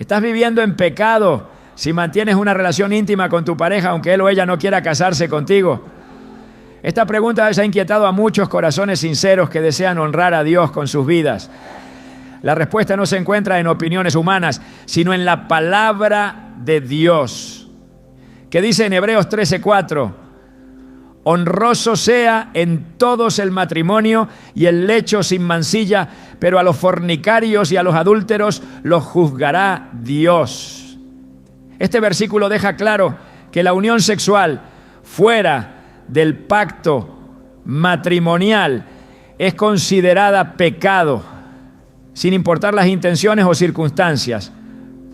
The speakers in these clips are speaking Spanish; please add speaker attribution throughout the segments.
Speaker 1: ¿Estás viviendo en pecado si mantienes una relación íntima con tu pareja, aunque él o ella no quiera casarse contigo? Esta pregunta ha inquietado a muchos corazones sinceros que desean honrar a Dios con sus vidas. La respuesta no se encuentra en opiniones humanas, sino en la palabra de Dios, que dice en Hebreos 13:4: honroso sea en todos el matrimonio y el lecho sin mancilla, pero a los fornicarios y a los adúlteros los juzgará Dios. Este versículo deja claro que la unión sexual fuera del pacto matrimonial es considerada pecado, sin importar las intenciones o circunstancias.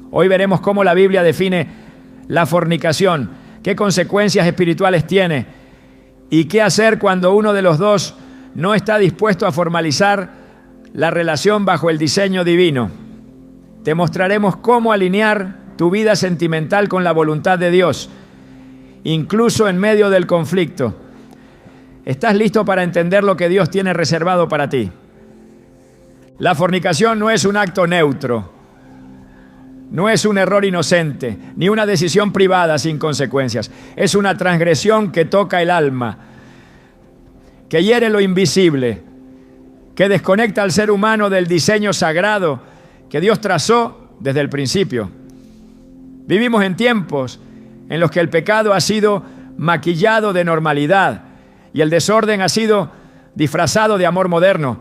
Speaker 1: Hoy veremos cómo la Biblia define la fornicación, qué consecuencias espirituales tiene y qué hacer cuando uno de los dos no está dispuesto a formalizar la relación bajo el diseño divino. Te mostraremos cómo alinear tu vida sentimental con la voluntad de Dios, incluso en medio del conflicto. ¿Estás listo para entender lo que Dios tiene reservado para ti? La fornicación no es un acto neutro, no es un error inocente, ni una decisión privada sin consecuencias. Es una transgresión que toca el alma, que hiere lo invisible, que desconecta al ser humano del diseño sagrado que Dios trazó desde el principio. Vivimos en tiempos en los que el pecado ha sido maquillado de normalidad y el desorden ha sido disfrazado de amor moderno.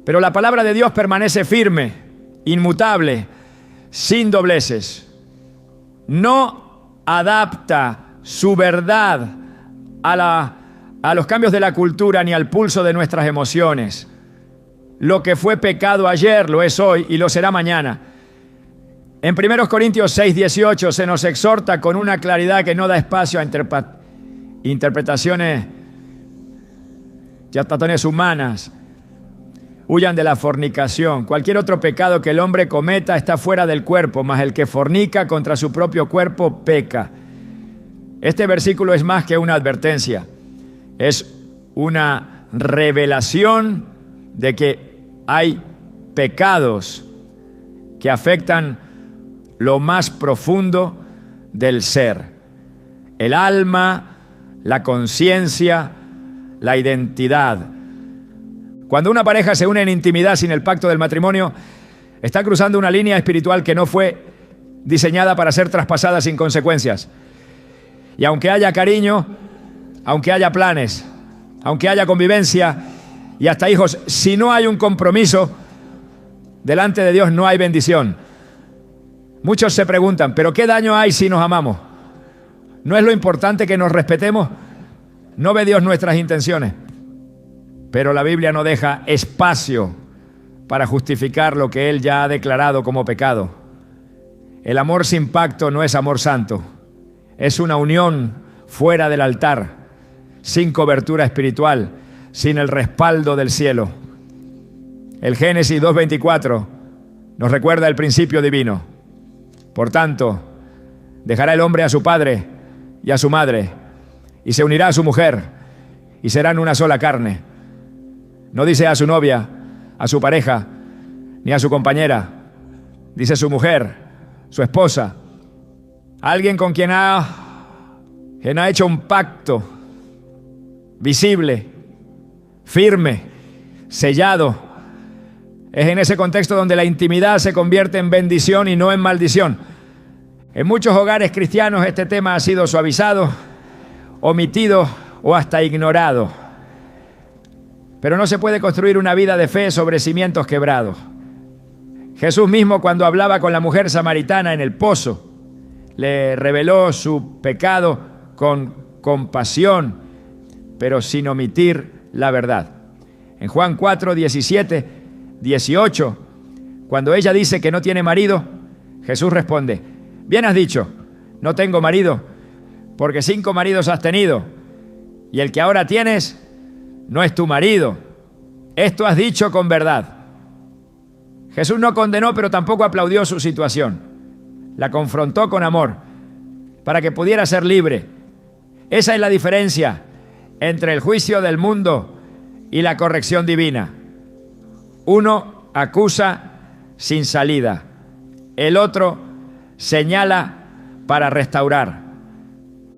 Speaker 1: Pero la palabra de Dios permanece firme, inmutable, sin dobleces. No adapta su verdad a los cambios de la cultura ni al pulso de nuestras emociones. Lo que fue pecado ayer lo es hoy y lo será mañana. En 1 Corintios 6:18 se nos exhorta con una claridad que no da espacio a interpretaciones humanas. Huyan de la fornicación. Cualquier otro pecado que el hombre cometa está fuera del cuerpo, mas el que fornica contra su propio cuerpo peca. Este versículo es más que una advertencia. Es una revelación de que hay pecados que afectan lo más profundo del ser: el alma, la conciencia, la identidad. Cuando una pareja se une en intimidad sin el pacto del matrimonio, está cruzando una línea espiritual que no fue diseñada para ser traspasada sin consecuencias. Y aunque haya cariño, aunque haya planes, aunque haya convivencia y hasta hijos, si no hay un compromiso, delante de Dios no hay bendición. Muchos se preguntan, ¿pero qué daño hay si nos amamos? ¿No es lo importante que nos respetemos? ¿No ve Dios nuestras intenciones? Pero la Biblia no deja espacio para justificar lo que Él ya ha declarado como pecado. El amor sin pacto no es amor santo. Es una unión fuera del altar, sin cobertura espiritual, sin el respaldo del cielo. El Génesis 2:24 nos recuerda el principio divino. Por tanto, dejará el hombre a su padre y a su madre, y se unirá a su mujer, y serán una sola carne. No dice a su novia, a su pareja, ni a su compañera. Dice su mujer, su esposa, alguien con quien ha hecho un pacto visible, firme, sellado. Es en ese contexto donde la intimidad se convierte en bendición y no en maldición. En muchos hogares cristianos este tema ha sido suavizado, omitido o hasta ignorado. Pero no se puede construir una vida de fe sobre cimientos quebrados. Jesús mismo, cuando hablaba con la mujer samaritana en el pozo, le reveló su pecado con compasión, pero sin omitir la verdad. En Juan 4:17-18, cuando ella dice que no tiene marido, Jesús responde: bien has dicho, no tengo marido, porque 5 maridos has tenido, y el que ahora tienes no es tu marido. Esto has dicho con verdad. Jesús no condenó, pero tampoco aplaudió su situación. La confrontó con amor para que pudiera ser libre. Esa es la diferencia entre el juicio del mundo y la corrección divina. Uno acusa sin salida. el otro señala para restaurar.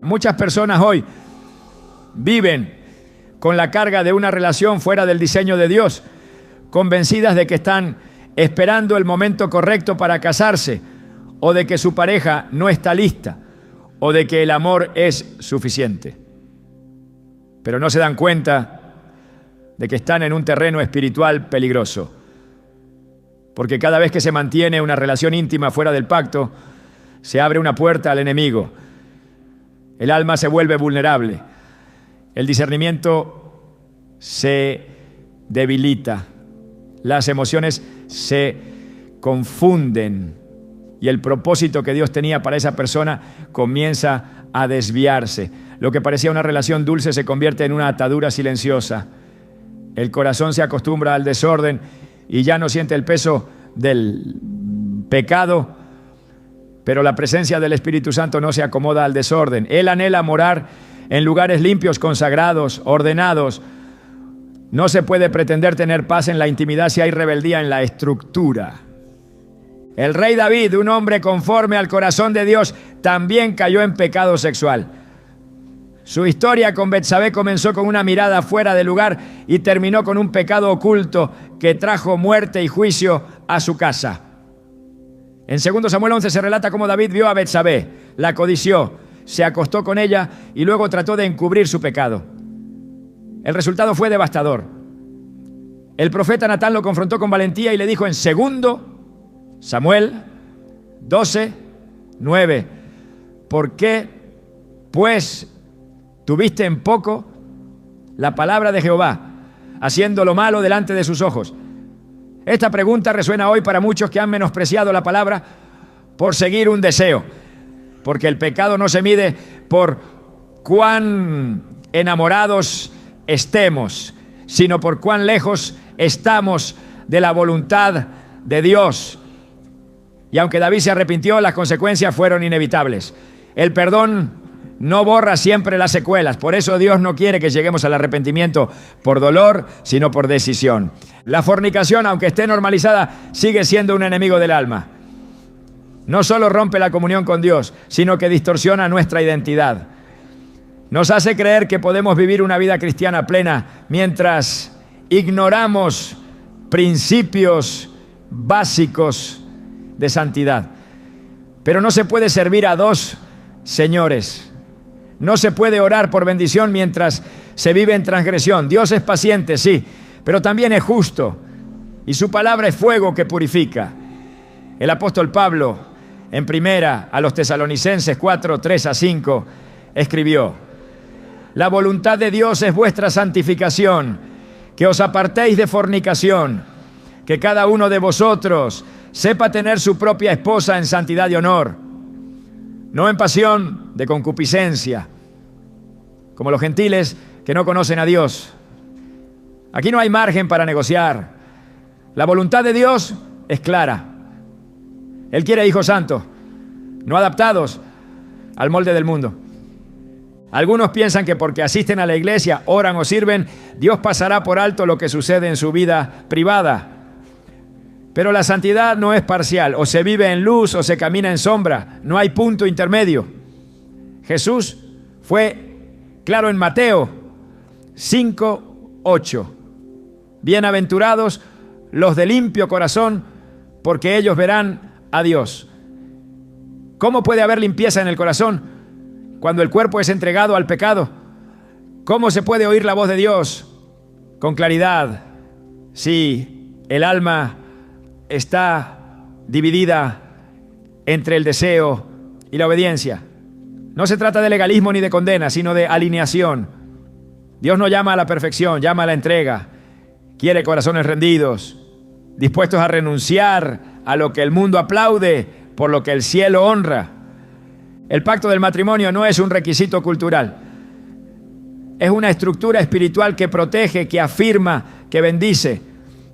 Speaker 1: Muchas personas hoy viven con la carga de una relación fuera del diseño de Dios, convencidas de que están esperando el momento correcto para casarse, o de que su pareja no está lista, o de que el amor es suficiente. Pero no se dan cuenta de que están en un terreno espiritual peligroso, porque cada vez que se mantiene una relación íntima fuera del pacto, se abre una puerta al enemigo. El alma se vuelve vulnerable, el discernimiento se debilita, las emociones se confunden y el propósito que Dios tenía para esa persona comienza a desviarse. Lo que parecía una relación dulce se convierte en una atadura silenciosa. El corazón se acostumbra al desorden y ya no siente el peso del pecado, pero la presencia del Espíritu Santo no se acomoda al desorden. Él anhela morar en lugares limpios, consagrados, ordenados. No se puede pretender tener paz en la intimidad si hay rebeldía en la estructura. El rey David, un hombre conforme al corazón de Dios, también cayó en pecado sexual. Su historia con Betsabé comenzó con una mirada fuera de lugar y terminó con un pecado oculto que trajo muerte y juicio a su casa. En 2 Samuel 11 se relata cómo David vio a Betsabé, la codició, se acostó con ella y luego trató de encubrir su pecado. El resultado fue devastador. El profeta Natán lo confrontó con valentía y le dijo en 2 Samuel 12, 9: ¿por qué, pues, tuviste en poco la palabra de Jehová, haciendo lo malo delante de sus ojos? Esta pregunta resuena hoy para muchos que han menospreciado la palabra por seguir un deseo, porque el pecado no se mide por cuán enamorados estemos, sino por cuán lejos estamos de la voluntad de Dios. Y aunque David se arrepintió, las consecuencias fueron inevitables. El perdón no borra siempre las secuelas. Por eso Dios no quiere que lleguemos al arrepentimiento por dolor, sino por decisión. La fornicación, aunque esté normalizada, sigue siendo un enemigo del alma. No solo rompe la comunión con Dios, sino que distorsiona nuestra identidad. Nos hace creer que podemos vivir una vida cristiana plena mientras ignoramos principios básicos de santidad. Pero no se puede servir a dos señores. No se puede orar por bendición mientras se vive en transgresión. Dios es paciente, sí, pero también es justo. Y su palabra es fuego que purifica. El apóstol Pablo, en primera a los Tesalonicenses 4, 3 a 5, escribió: la voluntad de Dios es vuestra santificación, que os apartéis de fornicación, que cada uno de vosotros sepa tener su propia esposa en santidad y honor, no en pasión de concupiscencia, como los gentiles que no conocen a Dios. Aquí no hay margen para negociar. La voluntad de Dios es clara. Él quiere hijos santos, no adaptados al molde del mundo. Algunos piensan que porque asisten a la iglesia, oran o sirven, Dios pasará por alto lo que sucede en su vida privada. Pero la santidad no es parcial. O se vive en luz o se camina en sombra. No hay punto intermedio. Jesús fue claro en Mateo 5, 8. Bienaventurados los de limpio corazón, porque ellos verán a Dios. ¿Cómo puede haber limpieza en el corazón cuando el cuerpo es entregado al pecado? ¿Cómo se puede oír la voz de Dios con claridad si el alma está dividida entre el deseo y la obediencia? No se trata de legalismo ni de condena, sino de alineación. Dios no llama a la perfección, llama a la entrega. Quiere corazones rendidos, dispuestos a renunciar a lo que el mundo aplaude por lo que el cielo honra. El pacto del matrimonio no es un requisito cultural. Es una estructura espiritual que protege, que afirma, que bendice.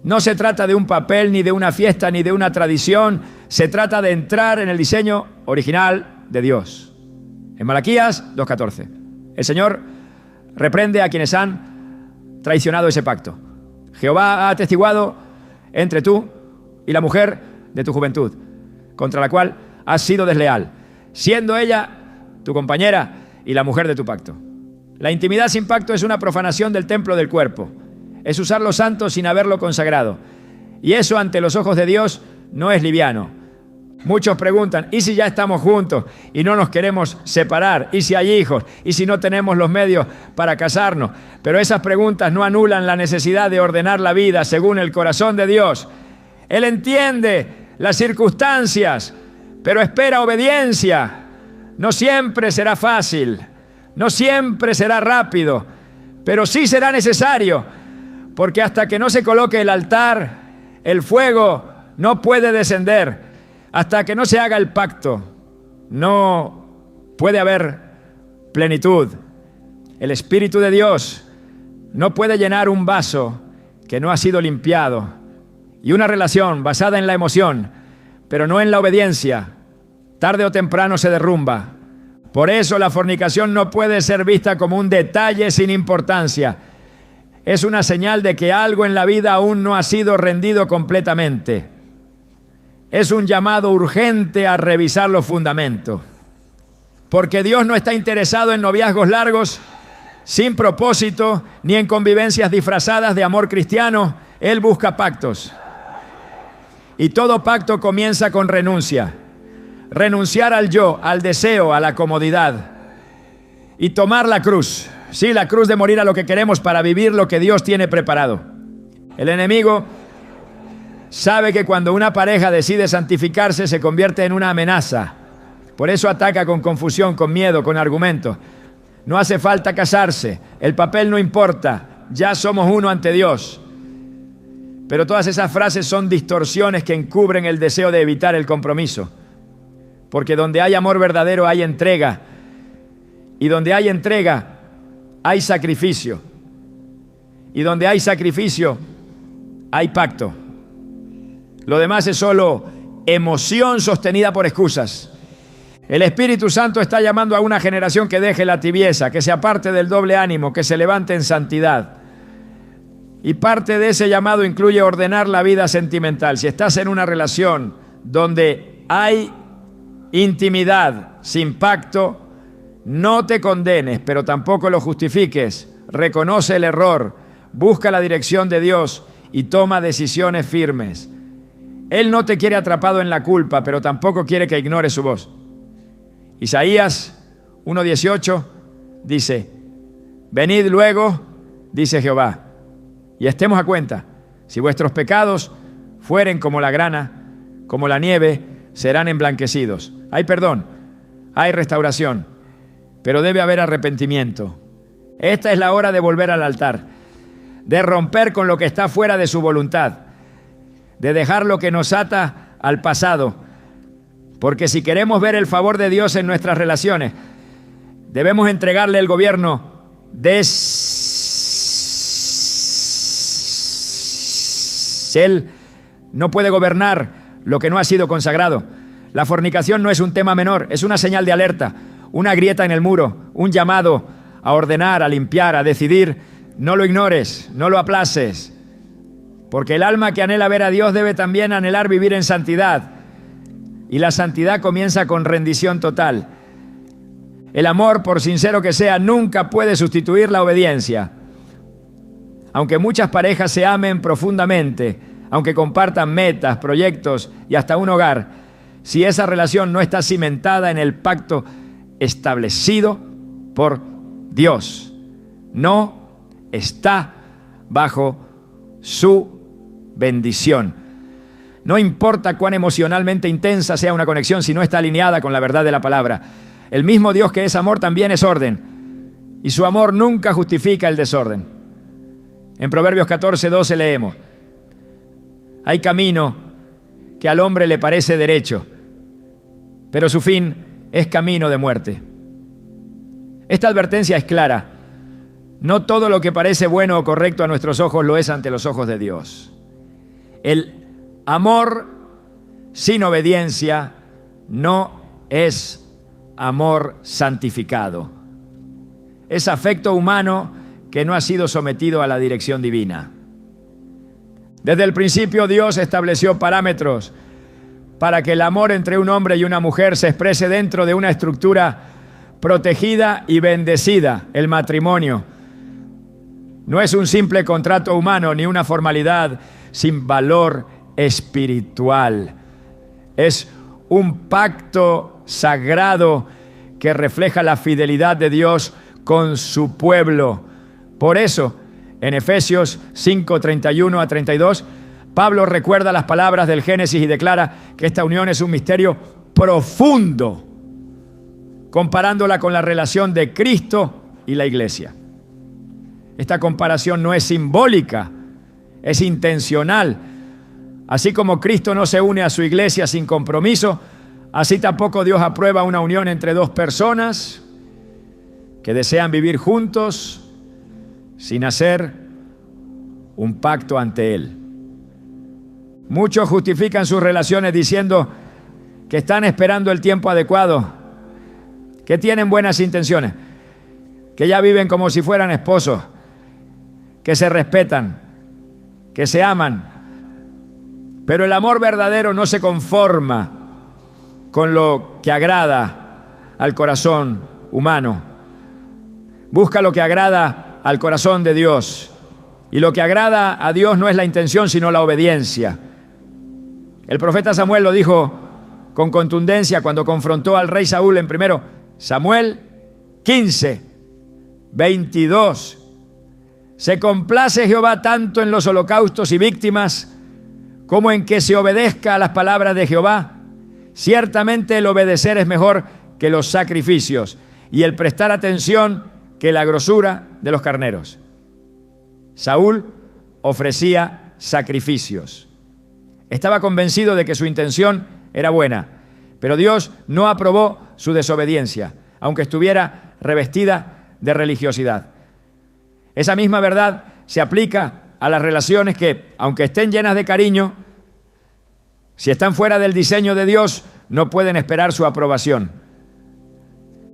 Speaker 1: No se trata de un papel, ni de una fiesta, ni de una tradición. Se trata de entrar en el diseño original de Dios. En Malaquías 2:14. El Señor reprende a quienes han traicionado ese pacto. Jehová ha atestiguado entre tú y la mujer de tu juventud, contra la cual has sido desleal, siendo ella tu compañera y la mujer de tu pacto. La intimidad sin pacto es una profanación del templo del cuerpo. Es usar lo santo sin haberlo consagrado. Y eso ante los ojos de Dios no es liviano. Muchos preguntan, ¿y si ya estamos juntos y no nos queremos separar? ¿Y si hay hijos? ¿Y si no tenemos los medios para casarnos? Pero esas preguntas no anulan la necesidad de ordenar la vida según el corazón de Dios. Él entiende las circunstancias, pero espera obediencia. No siempre será fácil, no siempre será rápido, pero sí será necesario, porque hasta que no se coloque el altar, el fuego no puede descender. Hasta que no se haga el pacto, no puede haber plenitud. El Espíritu de Dios no puede llenar un vaso que no ha sido limpiado. Y una relación basada en la emoción, pero no en la obediencia, tarde o temprano se derrumba. Por eso la fornicación no puede ser vista como un detalle sin importancia. Es una señal de que algo en la vida aún no ha sido rendido completamente. Es un llamado urgente a revisar los fundamentos. Porque Dios no está interesado en noviazgos largos, sin propósito, ni en convivencias disfrazadas de amor cristiano. Él busca pactos. Y todo pacto comienza con renuncia. Renunciar al yo, al deseo, a la comodidad. Y tomar la cruz. Sí, la cruz de morir a lo que queremos para vivir lo que Dios tiene preparado. El enemigo sabe que cuando una pareja decide santificarse se convierte en una amenaza. Por eso ataca con confusión, con miedo, con argumentos. No hace falta casarse, el papel no importa, ya somos uno ante Dios. Pero todas esas frases son distorsiones que encubren el deseo de evitar el compromiso. Porque donde hay amor verdadero hay entrega. Y donde hay entrega hay sacrificio. Y donde hay sacrificio hay pacto. Lo demás es solo emoción sostenida por excusas. El Espíritu Santo está llamando a una generación que deje la tibieza, que se aparte del doble ánimo, que se levante en santidad. Y parte de ese llamado incluye ordenar la vida sentimental. Si estás en una relación donde hay intimidad sin pacto, no te condenes, pero tampoco lo justifiques. Reconoce el error, busca la dirección de Dios y toma decisiones firmes. Él no te quiere atrapado en la culpa, pero tampoco quiere que ignores su voz. Isaías 1:18 dice, venid luego, dice Jehová, y estemos a cuenta, si vuestros pecados fueren como la grana, como la nieve, serán emblanquecidos. Hay perdón, hay restauración, pero debe haber arrepentimiento. Esta es la hora de volver al altar, de romper con lo que está fuera de su voluntad, de dejar lo que nos ata al pasado. Porque si queremos ver el favor de Dios en nuestras relaciones, debemos entregarle el gobierno de Él no puede gobernar lo que no ha sido consagrado. La fornicación no es un tema menor, es una señal de alerta, una grieta en el muro, un llamado a ordenar, a limpiar, a decidir. No lo ignores, no lo aplaces. Porque el alma que anhela ver a Dios debe también anhelar vivir en santidad. Y la santidad comienza con rendición total. El amor, por sincero que sea, nunca puede sustituir la obediencia. Aunque muchas parejas se amen profundamente, aunque compartan metas, proyectos y hasta un hogar, si esa relación no está cimentada en el pacto establecido por Dios, no está bajo su bendición. No importa cuán emocionalmente intensa sea una conexión si no está alineada con la verdad de la palabra. El mismo Dios que es amor también es orden. Y su amor nunca justifica el desorden. En Proverbios 14:12 leemos: hay camino que al hombre le parece derecho, pero su fin es camino de muerte. Esta advertencia es clara. No todo lo que parece bueno o correcto a nuestros ojos lo es ante los ojos de Dios. El amor sin obediencia no es amor santificado. Es afecto humano que no ha sido sometido a la dirección divina. Desde el principio Dios estableció parámetros para que el amor entre un hombre y una mujer se exprese dentro de una estructura protegida y bendecida, el matrimonio. No es un simple contrato humano ni una formalidad sin valor espiritual. Es un pacto sagrado que refleja la fidelidad de Dios con su pueblo. Por eso, en Efesios 5:31 a 32, Pablo recuerda las palabras del Génesis y declara que esta unión es un misterio profundo, comparándola con la relación de Cristo y la iglesia. Esta comparación no es simbólica, es intencional. Así como Cristo no se une a su iglesia sin compromiso, así tampoco Dios aprueba una unión entre dos personas que desean vivir juntos sin hacer un pacto ante Él. Muchos justifican sus relaciones diciendo que están esperando el tiempo adecuado, que tienen buenas intenciones, que ya viven como si fueran esposos, que se respetan, que se aman. Pero el amor verdadero no se conforma con lo que agrada al corazón humano. Busca lo que agrada al corazón de Dios. Y lo que agrada a Dios no es la intención, sino la obediencia. El profeta Samuel lo dijo con contundencia cuando confrontó al rey Saúl en 1 Samuel 15:22. Se complace Jehová tanto en los holocaustos y víctimas como en que se obedezca a las palabras de Jehová. Ciertamente el obedecer es mejor que los sacrificios y el prestar atención que la grosura de los carneros. Saúl ofrecía sacrificios. Estaba convencido de que su intención era buena, pero Dios no aprobó su desobediencia, aunque estuviera revestida de religiosidad. Esa misma verdad se aplica a las relaciones que, aunque estén llenas de cariño, si están fuera del diseño de Dios, no pueden esperar su aprobación.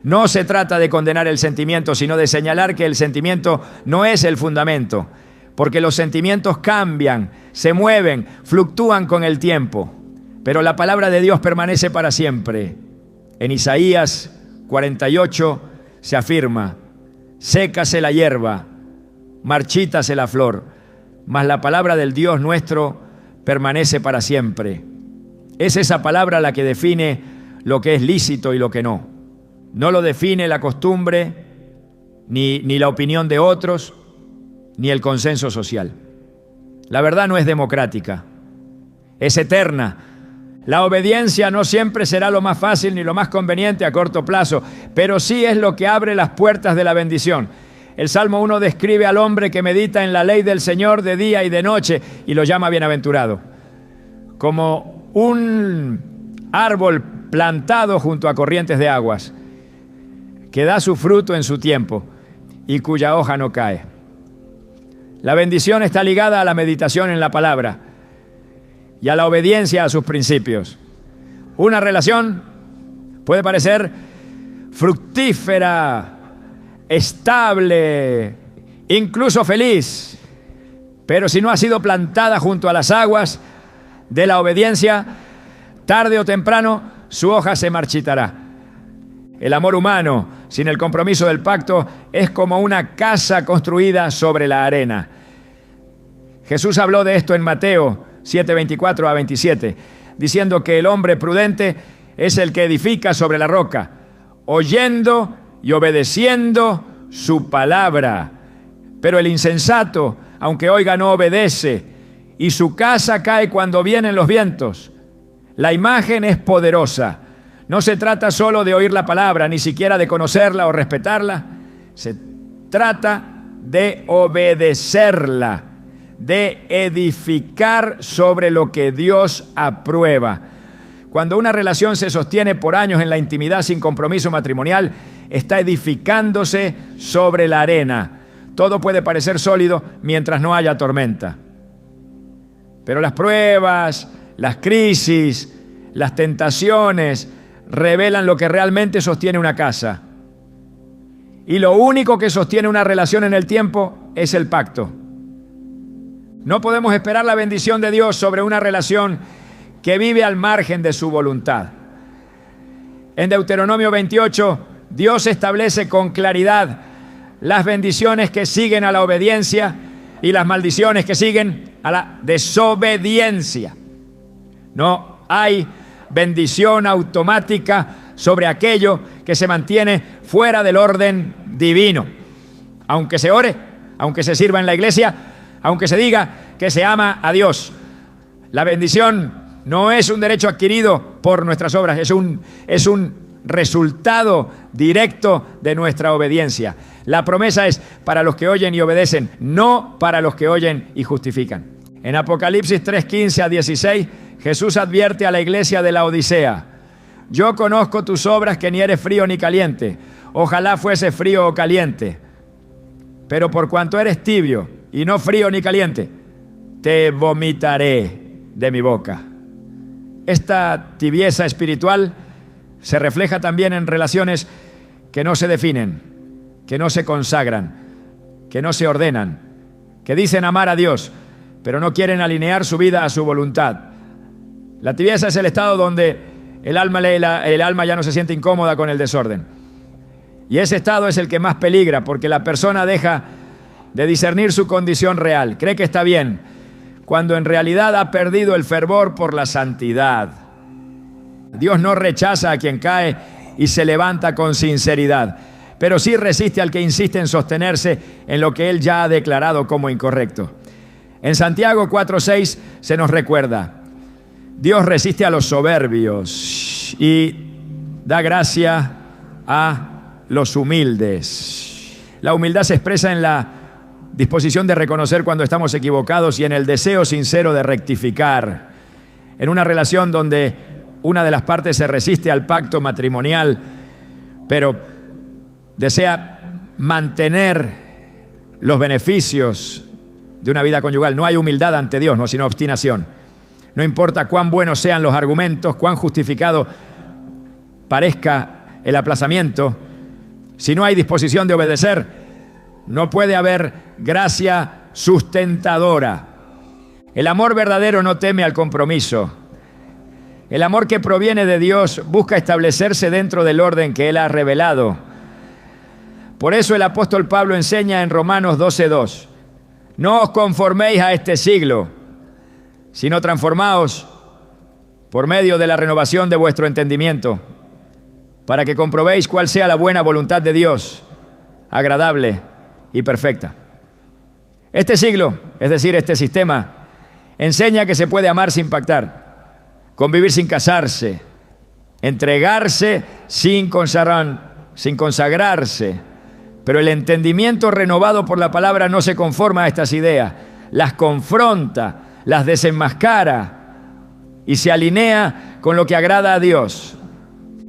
Speaker 1: No se trata de condenar el sentimiento, sino de señalar que el sentimiento no es el fundamento, porque los sentimientos cambian, se mueven, fluctúan con el tiempo, pero la palabra de Dios permanece para siempre. En Isaías 48 se afirma: sécase la hierba, marchítase la flor, mas la palabra del Dios nuestro permanece para siempre. Es esa palabra la que define lo que es lícito y lo que no. No lo define la costumbre, ni la opinión de otros, ni el consenso social. La verdad no es democrática, es eterna. La obediencia no siempre será lo más fácil ni lo más conveniente a corto plazo, pero sí es lo que abre las puertas de la bendición. El Salmo 1 describe al hombre que medita en la ley del Señor de día y de noche y lo llama bienaventurado. Como un árbol plantado junto a corrientes de aguas, que da su fruto en su tiempo y cuya hoja no cae. La bendición está ligada a la meditación en la palabra y a la obediencia a sus principios. Una relación puede parecer fructífera, estable, incluso feliz, pero si no ha sido plantada junto a las aguas de la obediencia, tarde o temprano su hoja se marchitará. El amor humano, sin el compromiso del pacto, es como una casa construida sobre la arena. Jesús habló de esto en Mateo 7:24 a 27, diciendo que el hombre prudente es el que edifica sobre la roca, oyendo y obedeciendo su palabra. Pero el insensato, aunque oiga, no obedece, y su casa cae cuando vienen los vientos. La imagen es poderosa. No se trata solo de oír la palabra, ni siquiera de conocerla o respetarla. Se trata de obedecerla, de edificar sobre lo que Dios aprueba. Cuando una relación se sostiene por años en la intimidad sin compromiso matrimonial, está edificándose sobre la arena. Todo puede parecer sólido mientras no haya tormenta. Pero las pruebas, las crisis, las tentaciones revelan lo que realmente sostiene una casa. Y lo único que sostiene una relación en el tiempo es el pacto. No podemos esperar la bendición de Dios sobre una relación que vive al margen de su voluntad. En Deuteronomio 28, Dios establece con claridad las bendiciones que siguen a la obediencia y las maldiciones que siguen a la desobediencia. No hay bendición automática sobre aquello que se mantiene fuera del orden divino. Aunque se ore, aunque se sirva en la iglesia, aunque se diga que se ama a Dios. La bendición no es un derecho adquirido por nuestras obras, es un resultado directo de nuestra obediencia. La promesa es para los que oyen y obedecen, no para los que oyen y justifican. En Apocalipsis 3:15 a 16, Jesús advierte a la iglesia de la Odisea: yo conozco tus obras, que ni eres frío ni caliente. Ojalá fuese frío o caliente. Pero por cuanto eres tibio y no frío ni caliente, te vomitaré de mi boca. Esta tibieza espiritual se refleja también en relaciones que no se definen, que no se consagran, que no se ordenan, que dicen amar a Dios, pero no quieren alinear su vida a su voluntad. La tibieza es el estado donde el alma ya no se siente incómoda con el desorden. Y ese estado es el que más peligra, porque la persona deja de discernir su condición real. Cree que está bien, cuando en realidad ha perdido el fervor por la santidad. Dios no rechaza a quien cae y se levanta con sinceridad, pero sí resiste al que insiste en sostenerse en lo que Él ya ha declarado como incorrecto. En Santiago 4:6 se nos recuerda: Dios resiste a los soberbios y da gracia a los humildes. La humildad se expresa en la disposición de reconocer cuando estamos equivocados y en el deseo sincero de rectificar. En una relación donde una de las partes se resiste al pacto matrimonial, pero desea mantener los beneficios de una vida conyugal, no hay humildad ante Dios, no, sino obstinación. No importa cuán buenos sean los argumentos, cuán justificado parezca el aplazamiento, si no hay disposición de obedecer, no puede haber gracia sustentadora. El amor verdadero no teme al compromiso. El amor que proviene de Dios busca establecerse dentro del orden que Él ha revelado. Por eso el apóstol Pablo enseña en Romanos 12:2: no os conforméis a este siglo, sino transformaos por medio de la renovación de vuestro entendimiento, para que comprobéis cuál sea la buena voluntad de Dios, agradable y perfecta. Este siglo, es decir, este sistema, enseña que se puede amar sin pactar, convivir sin casarse, entregarse sin consagrarse. Pero el entendimiento renovado por la palabra no se conforma a estas ideas, las confronta, las desenmascara y se alinea con lo que agrada a Dios.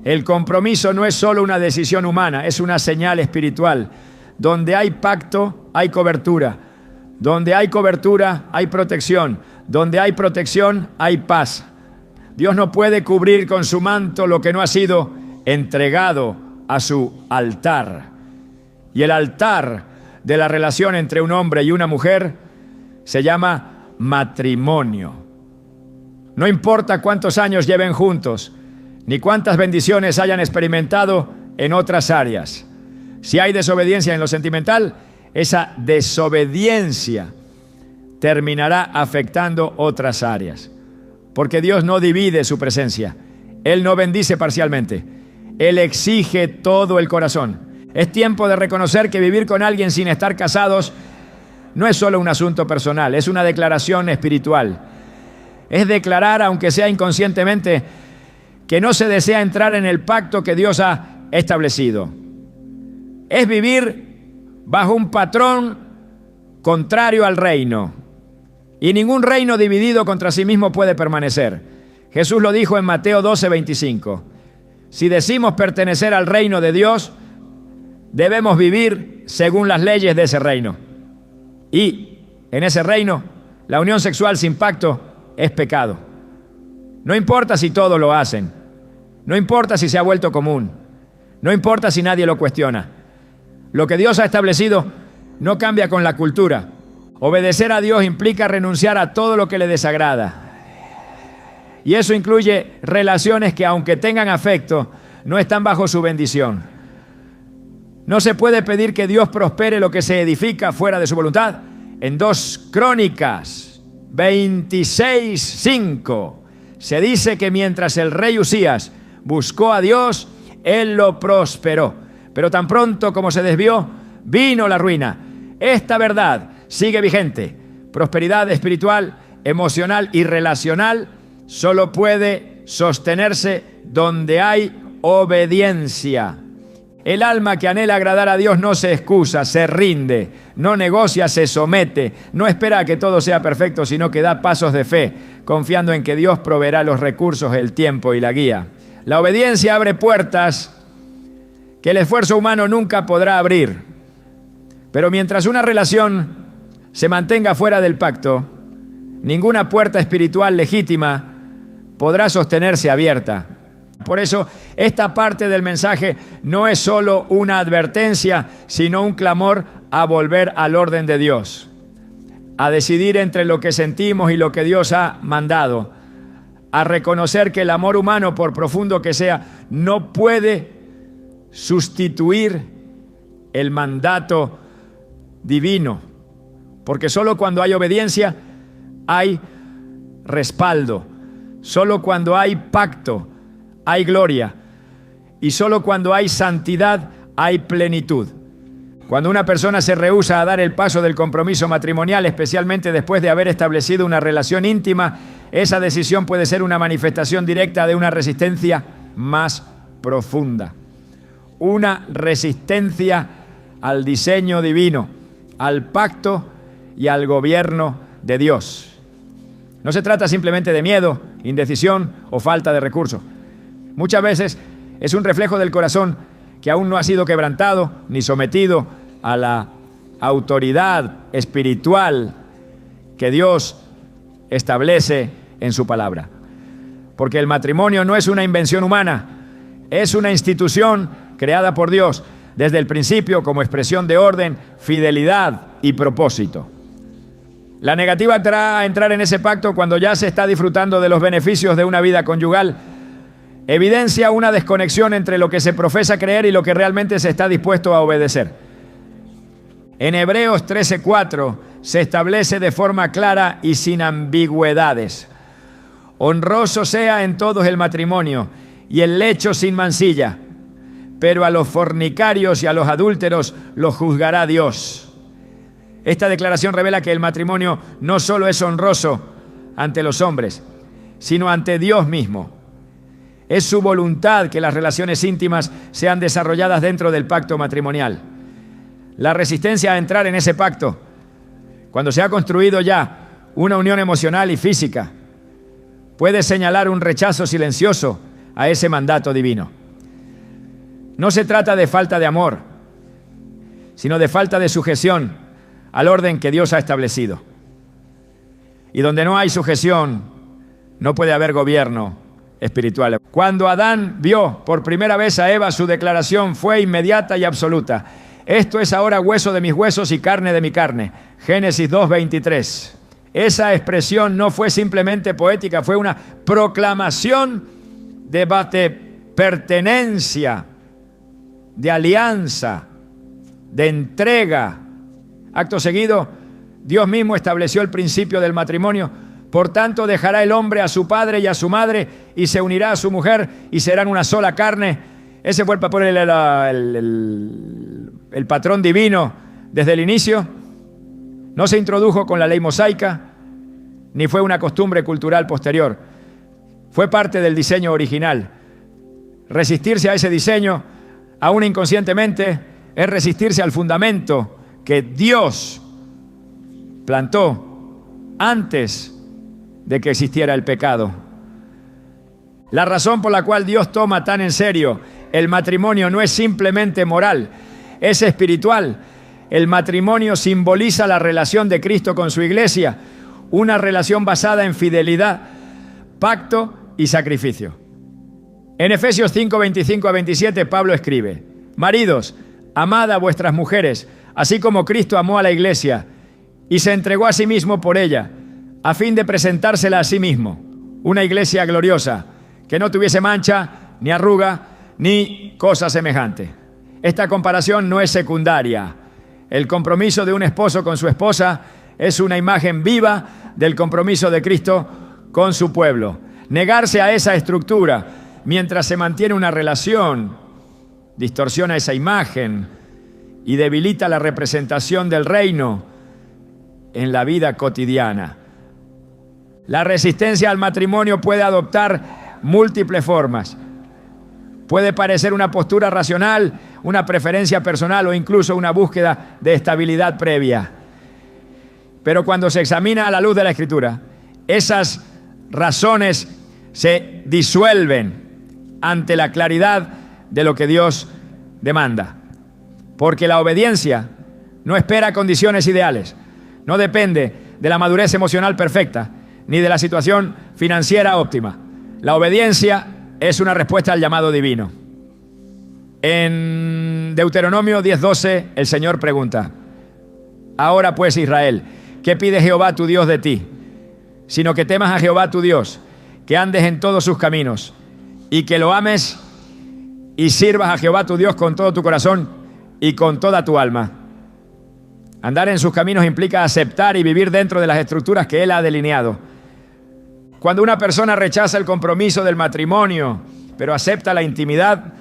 Speaker 1: El compromiso no es solo una decisión humana, es una señal espiritual. Donde hay pacto, hay cobertura. Donde hay cobertura, hay protección. Donde hay protección, hay paz. Dios no puede cubrir con su manto lo que no ha sido entregado a su altar. Y el altar de la relación entre un hombre y una mujer se llama matrimonio. No importa cuántos años lleven juntos, ni cuántas bendiciones hayan experimentado en otras áreas. Si hay desobediencia en lo sentimental, esa desobediencia terminará afectando otras áreas. Porque Dios no divide su presencia. Él no bendice parcialmente. Él exige todo el corazón. Es tiempo de reconocer que vivir con alguien sin estar casados no es solo un asunto personal, es una declaración espiritual. Es declarar, aunque sea inconscientemente, que no se desea entrar en el pacto que Dios ha establecido. Es vivir bajo un patrón contrario al reino. Y ningún reino dividido contra sí mismo puede permanecer. Jesús lo dijo en Mateo 12:25. Si decimos pertenecer al reino de Dios, debemos vivir según las leyes de ese reino. Y en ese reino, la unión sexual sin pacto es pecado. No importa si todos lo hacen. No importa si se ha vuelto común. No importa si nadie lo cuestiona. Lo que Dios ha establecido no cambia con la cultura. Obedecer a Dios implica renunciar a todo lo que le desagrada. Y eso incluye relaciones que, aunque tengan afecto, no están bajo su bendición. No se puede pedir que Dios prospere lo que se edifica fuera de su voluntad. En 2 Crónicas 26:5 se dice que mientras el rey Usías buscó a Dios, él lo prosperó. Pero tan pronto como se desvió, vino la ruina. Esta verdad sigue vigente. Prosperidad espiritual, emocional y relacional solo puede sostenerse donde hay obediencia. El alma que anhela agradar a Dios no se excusa, se rinde, no negocia, se somete, no espera a que todo sea perfecto, sino que da pasos de fe, confiando en que Dios proveerá los recursos, el tiempo y la guía. La obediencia abre puertas que el esfuerzo humano nunca podrá abrir. Pero mientras una relación se mantenga fuera del pacto, ninguna puerta espiritual legítima podrá sostenerse abierta. Por eso, esta parte del mensaje no es solo una advertencia, sino un clamor a volver al orden de Dios, a decidir entre lo que sentimos y lo que Dios ha mandado, a reconocer que el amor humano, por profundo que sea, no puede sustituir el mandato divino, porque solo cuando hay obediencia hay respaldo, solo cuando hay pacto hay gloria, y solo cuando hay santidad hay plenitud. Cuando una persona se rehúsa a dar el paso del compromiso matrimonial, especialmente después de haber establecido una relación íntima, esa decisión puede ser una manifestación directa de una resistencia más profunda. Una resistencia al diseño divino, al pacto y al gobierno de Dios. No se trata simplemente de miedo, indecisión o falta de recursos. Muchas veces es un reflejo del corazón que aún no ha sido quebrantado ni sometido a la autoridad espiritual que Dios establece en su palabra. Porque el matrimonio no es una invención humana, es una institución creada por Dios desde el principio como expresión de orden, fidelidad y propósito. La negativa a entrar en ese pacto cuando ya se está disfrutando de los beneficios de una vida conyugal evidencia una desconexión entre lo que se profesa creer y lo que realmente se está dispuesto a obedecer. En Hebreos 13:4 se establece de forma clara y sin ambigüedades: honroso sea en todos el matrimonio y el lecho sin mancilla, pero a los fornicarios y a los adúlteros los juzgará Dios. Esta declaración revela que el matrimonio no solo es honroso ante los hombres, sino ante Dios mismo. Es su voluntad que las relaciones íntimas sean desarrolladas dentro del pacto matrimonial. La resistencia a entrar en ese pacto, cuando se ha construido ya una unión emocional y física, puede señalar un rechazo silencioso a ese mandato divino. No se trata de falta de amor, sino de falta de sujeción al orden que Dios ha establecido. Y donde no hay sujeción, no puede haber gobierno espiritual. Cuando Adán vio por primera vez a Eva, su declaración fue inmediata y absoluta: esto es ahora hueso de mis huesos y carne de mi carne. Génesis 2:23. Esa expresión no fue simplemente poética, fue una proclamación de pertenencia, de alianza, de entrega. Acto seguido, Dios mismo estableció el principio del matrimonio. Por tanto, dejará el hombre a su padre y a su madre y se unirá a su mujer y serán una sola carne. Ese fue el patrón divino desde el inicio. No se introdujo con la ley mosaica, ni fue una costumbre cultural posterior. Fue parte del diseño original. Resistirse a ese diseño, aún inconscientemente, es resistirse al fundamento que Dios plantó antes de que existiera el pecado. La razón por la cual Dios toma tan en serio el matrimonio no es simplemente moral, es espiritual. El matrimonio simboliza la relación de Cristo con su iglesia, una relación basada en fidelidad, pacto y sacrificio. En Efesios 5:25-27, Pablo escribe: maridos, amad a vuestras mujeres, así como Cristo amó a la iglesia y se entregó a sí mismo por ella, a fin de presentársela a sí mismo, una iglesia gloriosa, que no tuviese mancha, ni arruga, ni cosa semejante. Esta comparación no es secundaria. El compromiso de un esposo con su esposa es una imagen viva del compromiso de Cristo con su pueblo. Negarse a esa estructura mientras se mantiene una relación distorsiona esa imagen y debilita la representación del reino en la vida cotidiana. La resistencia al matrimonio puede adoptar múltiples formas. Puede parecer una postura racional, una preferencia personal o incluso una búsqueda de estabilidad previa. Pero cuando se examina a la luz de la Escritura, esas razones se disuelven ante la claridad de lo que Dios demanda. Porque la obediencia no espera condiciones ideales, no depende de la madurez emocional perfecta, ni de la situación financiera óptima. La obediencia es una respuesta al llamado divino. En Deuteronomio 10:12, el Señor pregunta: ahora pues, Israel, ¿qué pide Jehová tu Dios de ti? Sino que temas a Jehová tu Dios, que andes en todos sus caminos, y que lo ames y sirvas a Jehová tu Dios con todo tu corazón y con toda tu alma. Andar en sus caminos implica aceptar y vivir dentro de las estructuras que Él ha delineado. Cuando una persona rechaza el compromiso del matrimonio, pero acepta la intimidad,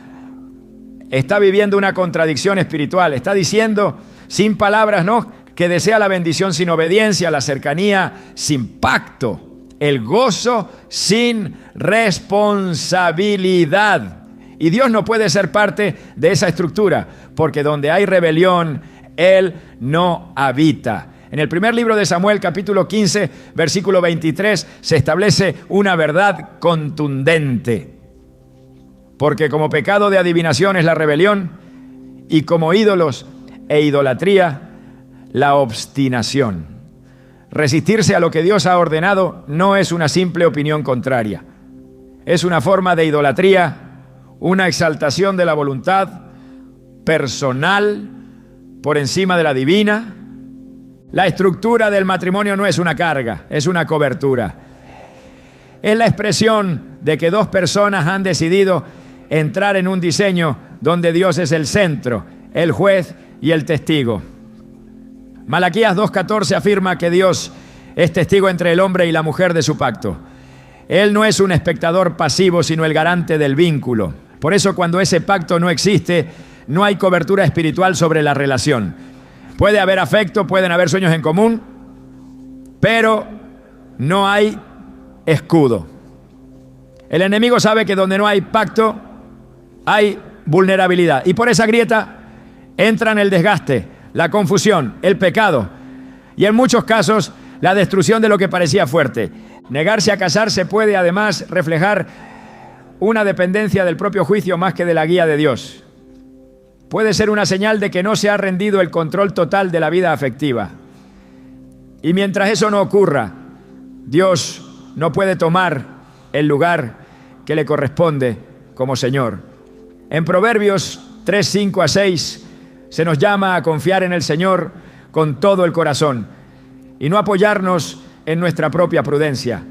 Speaker 1: está viviendo una contradicción espiritual. Está diciendo, sin palabras, ¿no?, que desea la bendición sin obediencia, la cercanía sin pacto, el gozo sin responsabilidad. Y Dios no puede ser parte de esa estructura, porque donde hay rebelión, Él no habita. En el primer libro de Samuel, capítulo 15, versículo 23, se establece una verdad contundente. Porque como pecado de adivinación es la rebelión, y como ídolos e idolatría, la obstinación. Resistirse a lo que Dios ha ordenado no es una simple opinión contraria. Es una forma de idolatría, una exaltación de la voluntad personal por encima de la divina. La estructura del matrimonio no es una carga, es una cobertura. Es la expresión de que dos personas han decidido entrar en un diseño donde Dios es el centro, el juez y el testigo. Malaquías 2:14 afirma que Dios es testigo entre el hombre y la mujer de su pacto. Él no es un espectador pasivo, sino el garante del vínculo. Por eso, cuando ese pacto no existe, no hay cobertura espiritual sobre la relación. Puede haber afecto, pueden haber sueños en común, pero no hay escudo. El enemigo sabe que donde no hay pacto, hay vulnerabilidad. Y por esa grieta entran el desgaste, la confusión, el pecado y en muchos casos la destrucción de lo que parecía fuerte. Negarse a casarse puede además reflejar una dependencia del propio juicio más que de la guía de Dios. Puede ser una señal de que no se ha rendido el control total de la vida afectiva. Y mientras eso no ocurra, Dios no puede tomar el lugar que le corresponde como Señor. En Proverbios 3:5-6 se nos llama a confiar en el Señor con todo el corazón y no apoyarnos en nuestra propia prudencia.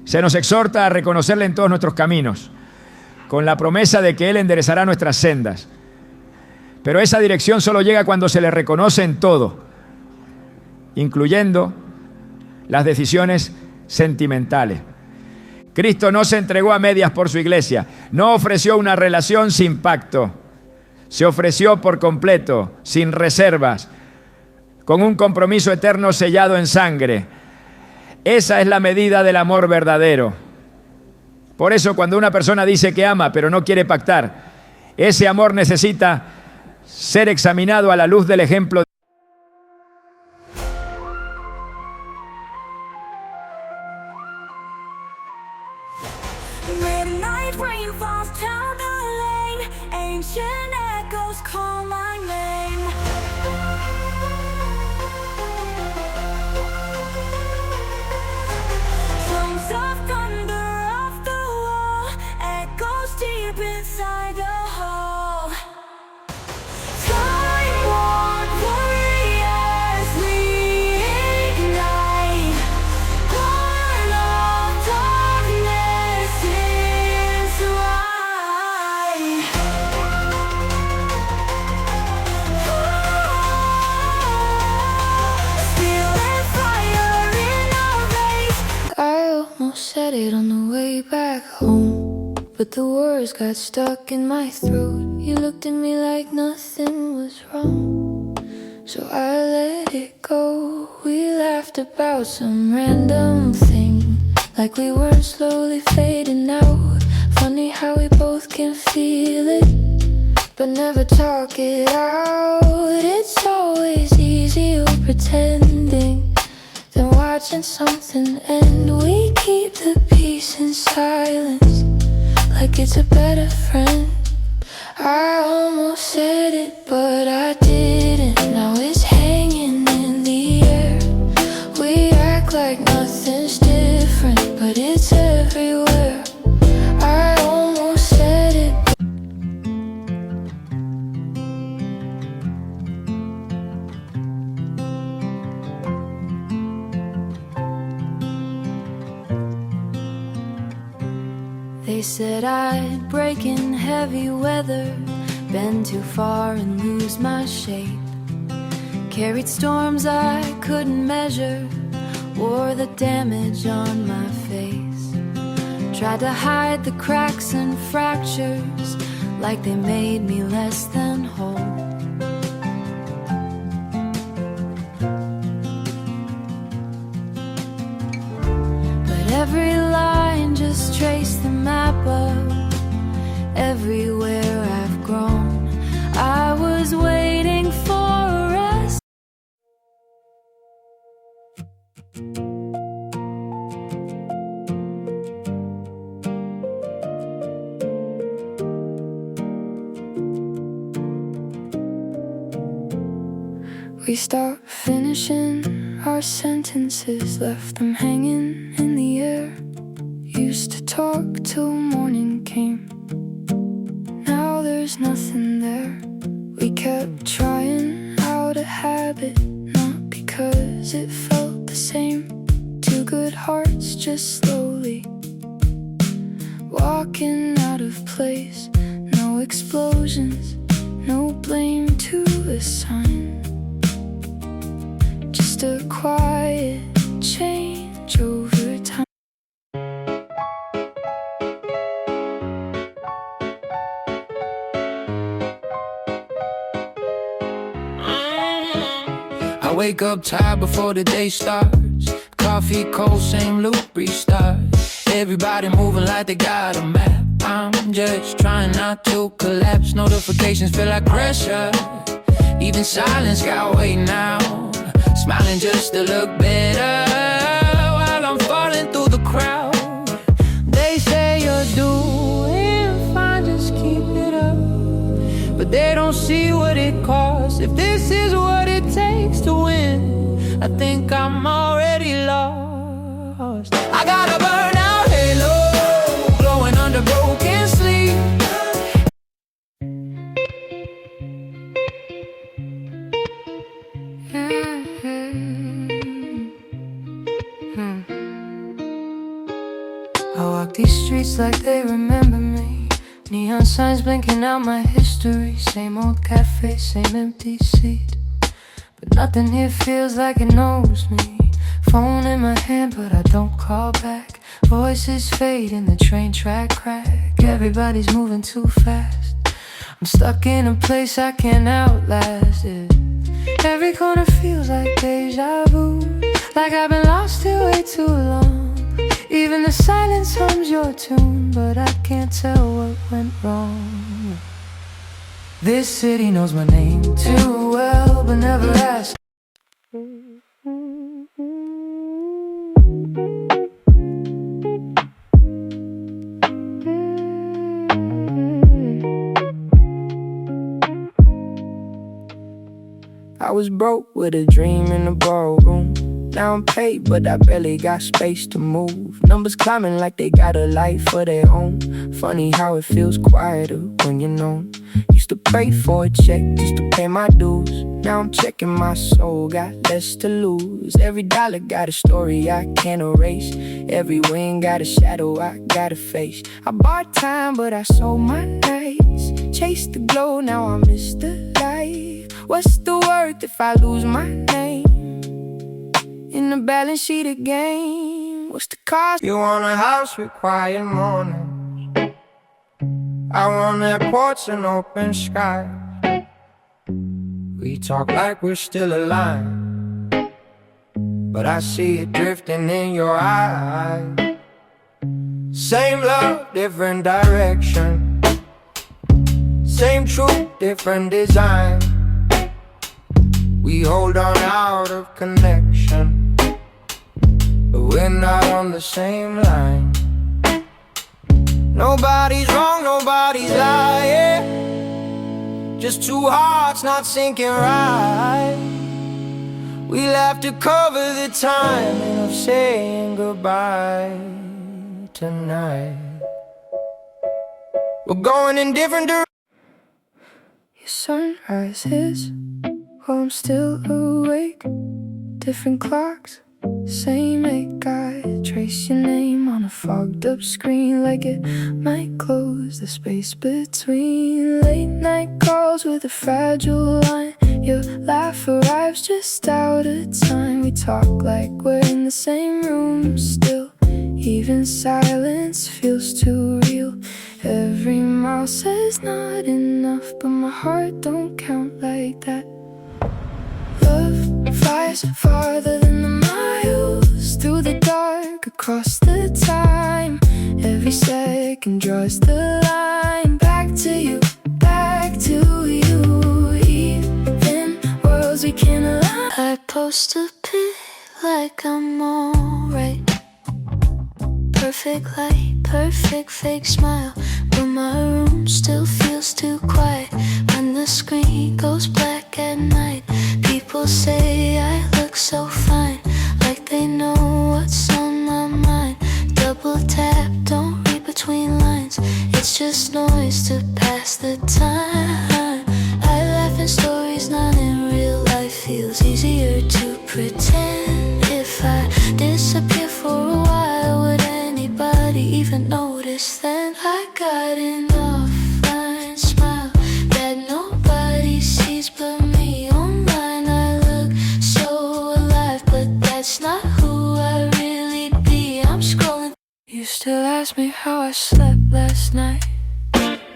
Speaker 1: Se nos exhorta a reconocerle en todos nuestros caminos, con la promesa de que Él enderezará nuestras sendas. Pero esa dirección solo llega cuando se le reconoce en todo, incluyendo las decisiones sentimentales. Cristo no se entregó a medias por su iglesia, no ofreció una relación sin pacto, se ofreció por completo, sin reservas, con un compromiso eterno sellado en sangre. Esa es la medida del amor verdadero. Por eso, cuando una persona dice que ama pero no quiere pactar, ese amor necesita ser examinado a la luz del ejemplo.
Speaker 2: Midnight rain falls down the lane, ancient echoes call my name. Drums of thunder off the wall, echoes deep inside the hall. Time-worn warriors reignite, born of darkness. but the words got stuck in my throat. You looked at me like nothing was wrong, so I let it go. We laughed about some random thing, like we were slowly fading out. Funny how we both can feel it, but never talk it out. It's always easier pretending than watching something end. We keep the peace in silence, like it's a better friend. I almost said it, but I didn't. Now it's hanging in the air. We act like nothing's different, but it's everywhere. I almost said it. They said I'd break in heavy weather, bend too far and lose my shape. Carried storms I couldn't measure, wore the damage on my face. Tried to hide the cracks and fractures, like they made me less than whole. But every line just traced the map of everywhere I've grown. I was waiting for a rest. We stopped finishing our sentences, left them hanging in the air. Used to talk till morning came, now there's nothing there. We kept trying out a habit, not because it felt the same. Two good hearts just slowly walking out of place. No explosions, no blame to assign, just a quiet change over time.
Speaker 3: I wake up tired before the day starts. Coffee cold, same loop, restart. Everybody moving like they got a map. I'm just trying not to collapse. Notifications feel like pressure, even silence got weight now. Smiling just to look better while I'm falling through the crowd. They say you're doing fine, just keep it up, but they don't see what it costs. If this is what it takes to win, I think I'm already lost. I got a burnout halo, glowing under broken sleep.
Speaker 2: I walk these streets like they remember me. Neon signs blinking out my history. Same old cafe, same empty seat, but nothing here feels like it knows me. Phone in my hand, but I don't call back. Voices fade in the train track crack. Everybody's moving too fast. I'm stuck in a place I can't outlast it. Every corner feels like deja vu, like I've been lost here way too long. Even the silence hums your tune, but I can't tell what went wrong. This city knows my name too well, but never asks.
Speaker 3: I was broke with a dream in the ballroom. Now I'm paid, but I barely got space to move. Numbers climbing like they got a life of their own. Funny how it feels quieter when you're known. Used to pray for a check just to pay my dues. Now I'm checking my soul, got less to lose. Every dollar got a story I can't erase. Every win got a shadow I gotta face. I bought time, but I sold my nights. Chased the glow, now I miss the light. What's the worth if I lose my name in the balance sheet again? What's the cost? You want a house with quiet mornings, Out on that porch, an open sky. We talk like we're still alive, but I see it drifting in your eyes. Same love, different direction. Same truth, different design. We hold on out of connection, but we're not on the same line. Nobody's wrong, nobody's lying. Just two hearts not syncing right. We'll have to cover the timing of saying goodbye tonight. We're going in different directions.
Speaker 2: Your sunrise hits while I'm still awake. Different clocks, same ache. I trace your name on a fogged up screen, like it might close the space between. Late night calls with a fragile line. Your laugh arrives just out of time. We talk like we're in the same room still. Even silence feels too real. Every mile says not enough, but my heart don't count like that. Love flies farther than the miles, through the dark, across the time. Every second draws the line. Back to you, back to you. Even worlds we can't align. I post a pic like I'm alright. Perfect light, perfect fake smile, but my room still feels too quiet. When the screen goes black at night, people say I look so fine, like they know what's on my mind. Double tap, don't read between lines. It's just noise to pass the time. I laugh in stories, not in real life. Feels easier to pretend. If I disappear for a while, would anybody even notice then? I got an offline smile that nobody sees but me. Online I look so alive, but that's not who I really be. I'm scrolling. You still ask me how I slept last night.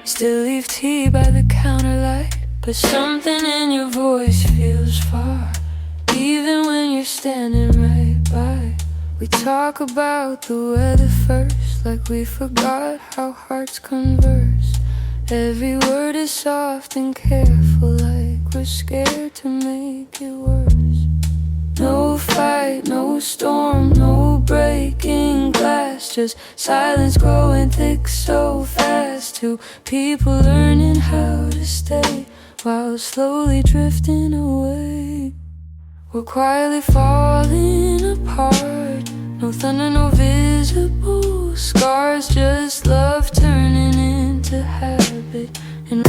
Speaker 2: Still leave tea by the counter light, but something in your voice feels far, even when you're standing right by. We talk about the weather first, like we forgot how hearts converse. Every word is soft and careful, like we're scared to make it worse. No fight, no storm, no breaking glass, just silence growing thick so fast. Two people learning how to stay while slowly drifting away. We're quietly falling apart. No thunder, no visible scars, just love turning into habit. And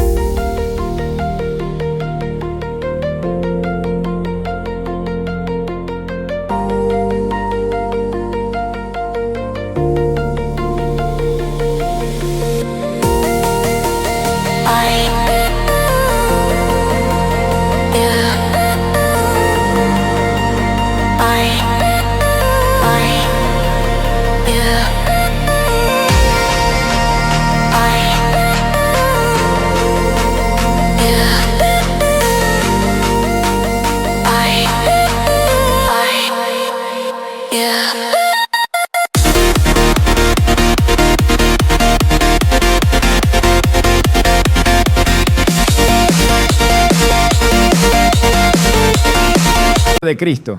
Speaker 1: de Cristo.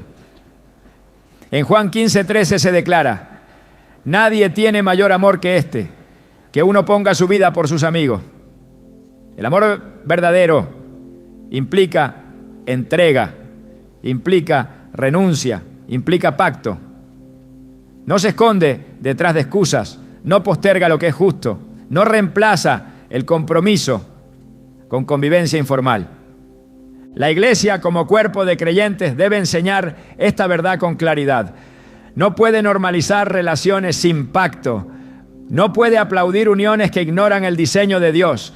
Speaker 1: En Juan 15:13 se declara: nadie tiene mayor amor que este, que uno ponga su vida por sus amigos. El amor verdadero implica entrega, implica renuncia, implica pacto. No se esconde detrás de excusas, no posterga lo que es justo, no reemplaza el compromiso con convivencia informal. La Iglesia, como cuerpo de creyentes, debe enseñar esta verdad con claridad. No puede normalizar relaciones sin pacto. No puede aplaudir uniones que ignoran el diseño de Dios,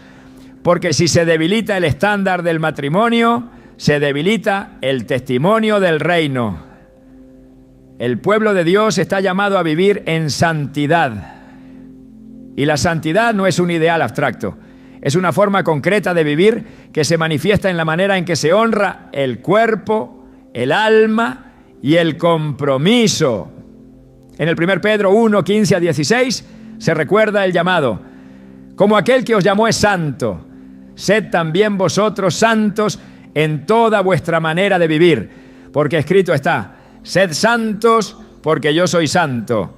Speaker 1: porque si se debilita el estándar del matrimonio, se debilita el testimonio del reino. El pueblo de Dios está llamado a vivir en santidad. Y la santidad no es un ideal abstracto. Es una forma concreta de vivir que se manifiesta en la manera en que se honra el cuerpo, el alma y el compromiso. En el 1 Pedro 1, 15 a 16 se recuerda el llamado. Como aquel que os llamó es santo, sed también vosotros santos en toda vuestra manera de vivir, porque escrito está, sed santos porque yo soy santo.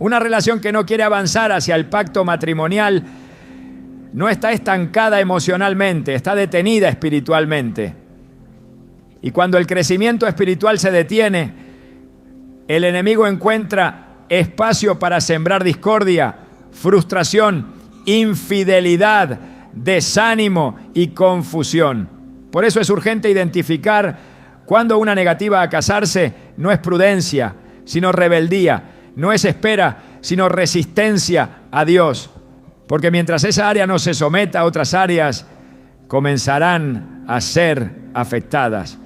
Speaker 1: Una relación que no quiere avanzar hacia el pacto matrimonial no está estancada emocionalmente, está detenida espiritualmente. Y cuando el crecimiento espiritual se detiene, el enemigo encuentra espacio para sembrar discordia, frustración, infidelidad, desánimo y confusión. Por eso es urgente identificar cuando una negativa a casarse no es prudencia, sino rebeldía, no es espera, sino resistencia a Dios. Porque mientras esa área no se someta, otras áreas comenzarán a ser afectadas.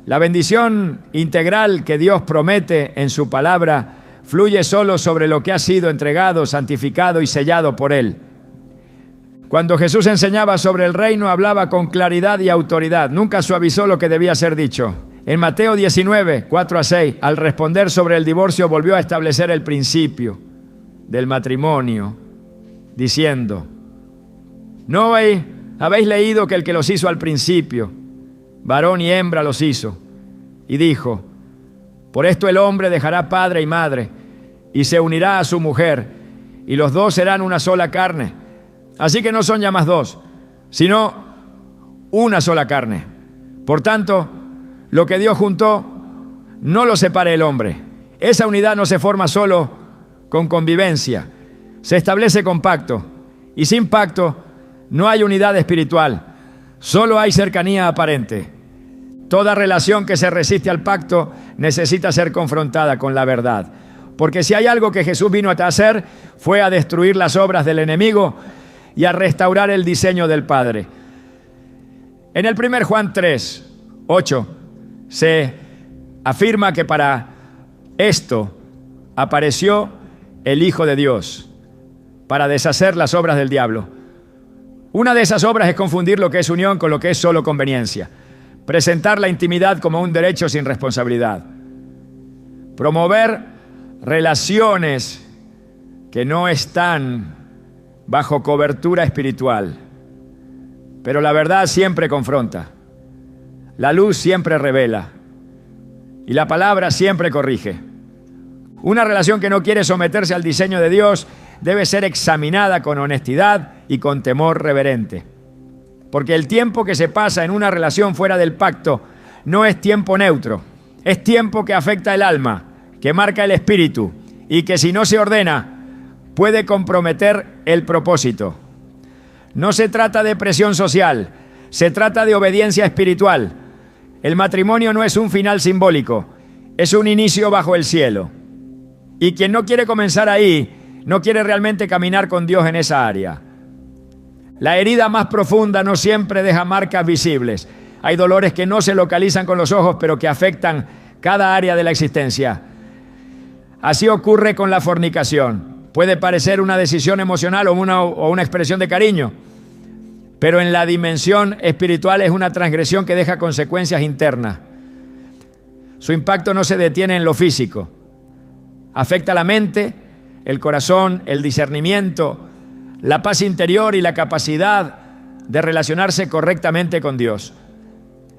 Speaker 1: La bendición integral que Dios promete en su palabra fluye solo sobre lo que ha sido entregado, santificado y sellado por Él. Cuando Jesús enseñaba sobre el reino, hablaba con claridad y autoridad. Nunca suavizó lo que debía ser dicho. En Mateo 19, 4 a 6, al responder sobre el divorcio, volvió a establecer el principio del matrimonio, diciendo, ¿no habéis leído que el que los hizo al principio, varón y hembra los hizo? Y dijo, por esto el hombre dejará padre y madre, y se unirá a su mujer, y los dos serán una sola carne. Así que no son ya más dos, sino una sola carne. Por tanto, lo que Dios juntó, no lo separe el hombre. Esa unidad no se forma solo con convivencia, se establece con pacto. Y sin pacto no hay unidad espiritual, solo hay cercanía aparente. Toda relación que se resiste al pacto necesita ser confrontada con la verdad. Porque si hay algo que Jesús vino a hacer, fue a destruir las obras del enemigo y a restaurar el diseño del Padre. En el 1 Juan 3, 8, se afirma que para esto apareció el Hijo de Dios, para deshacer las obras del diablo. Una de esas obras es confundir lo que es unión con lo que es solo conveniencia. Presentar la intimidad como un derecho sin responsabilidad. Promover relaciones que no están bajo cobertura espiritual. Pero la verdad siempre confronta. La luz siempre revela. Y la palabra siempre corrige. Una relación que no quiere someterse al diseño de Dios debe ser examinada con honestidad y con temor reverente. Porque el tiempo que se pasa en una relación fuera del pacto no es tiempo neutro. Es tiempo que afecta el alma, que marca el espíritu y que si no se ordena puede comprometer el propósito. No se trata de presión social, se trata de obediencia espiritual. El matrimonio no es un final simbólico, es un inicio bajo el cielo. Y quien no quiere comenzar ahí, no quiere realmente caminar con Dios en esa área. La herida más profunda no siempre deja marcas visibles. Hay dolores que no se localizan con los ojos, pero que afectan cada área de la existencia. Así ocurre con la fornicación. Puede parecer una decisión emocional o una expresión de cariño, pero en la dimensión espiritual es una transgresión que deja consecuencias internas. Su impacto no se detiene en lo físico. Afecta la mente, el corazón, el discernimiento, la paz interior y la capacidad de relacionarse correctamente con Dios.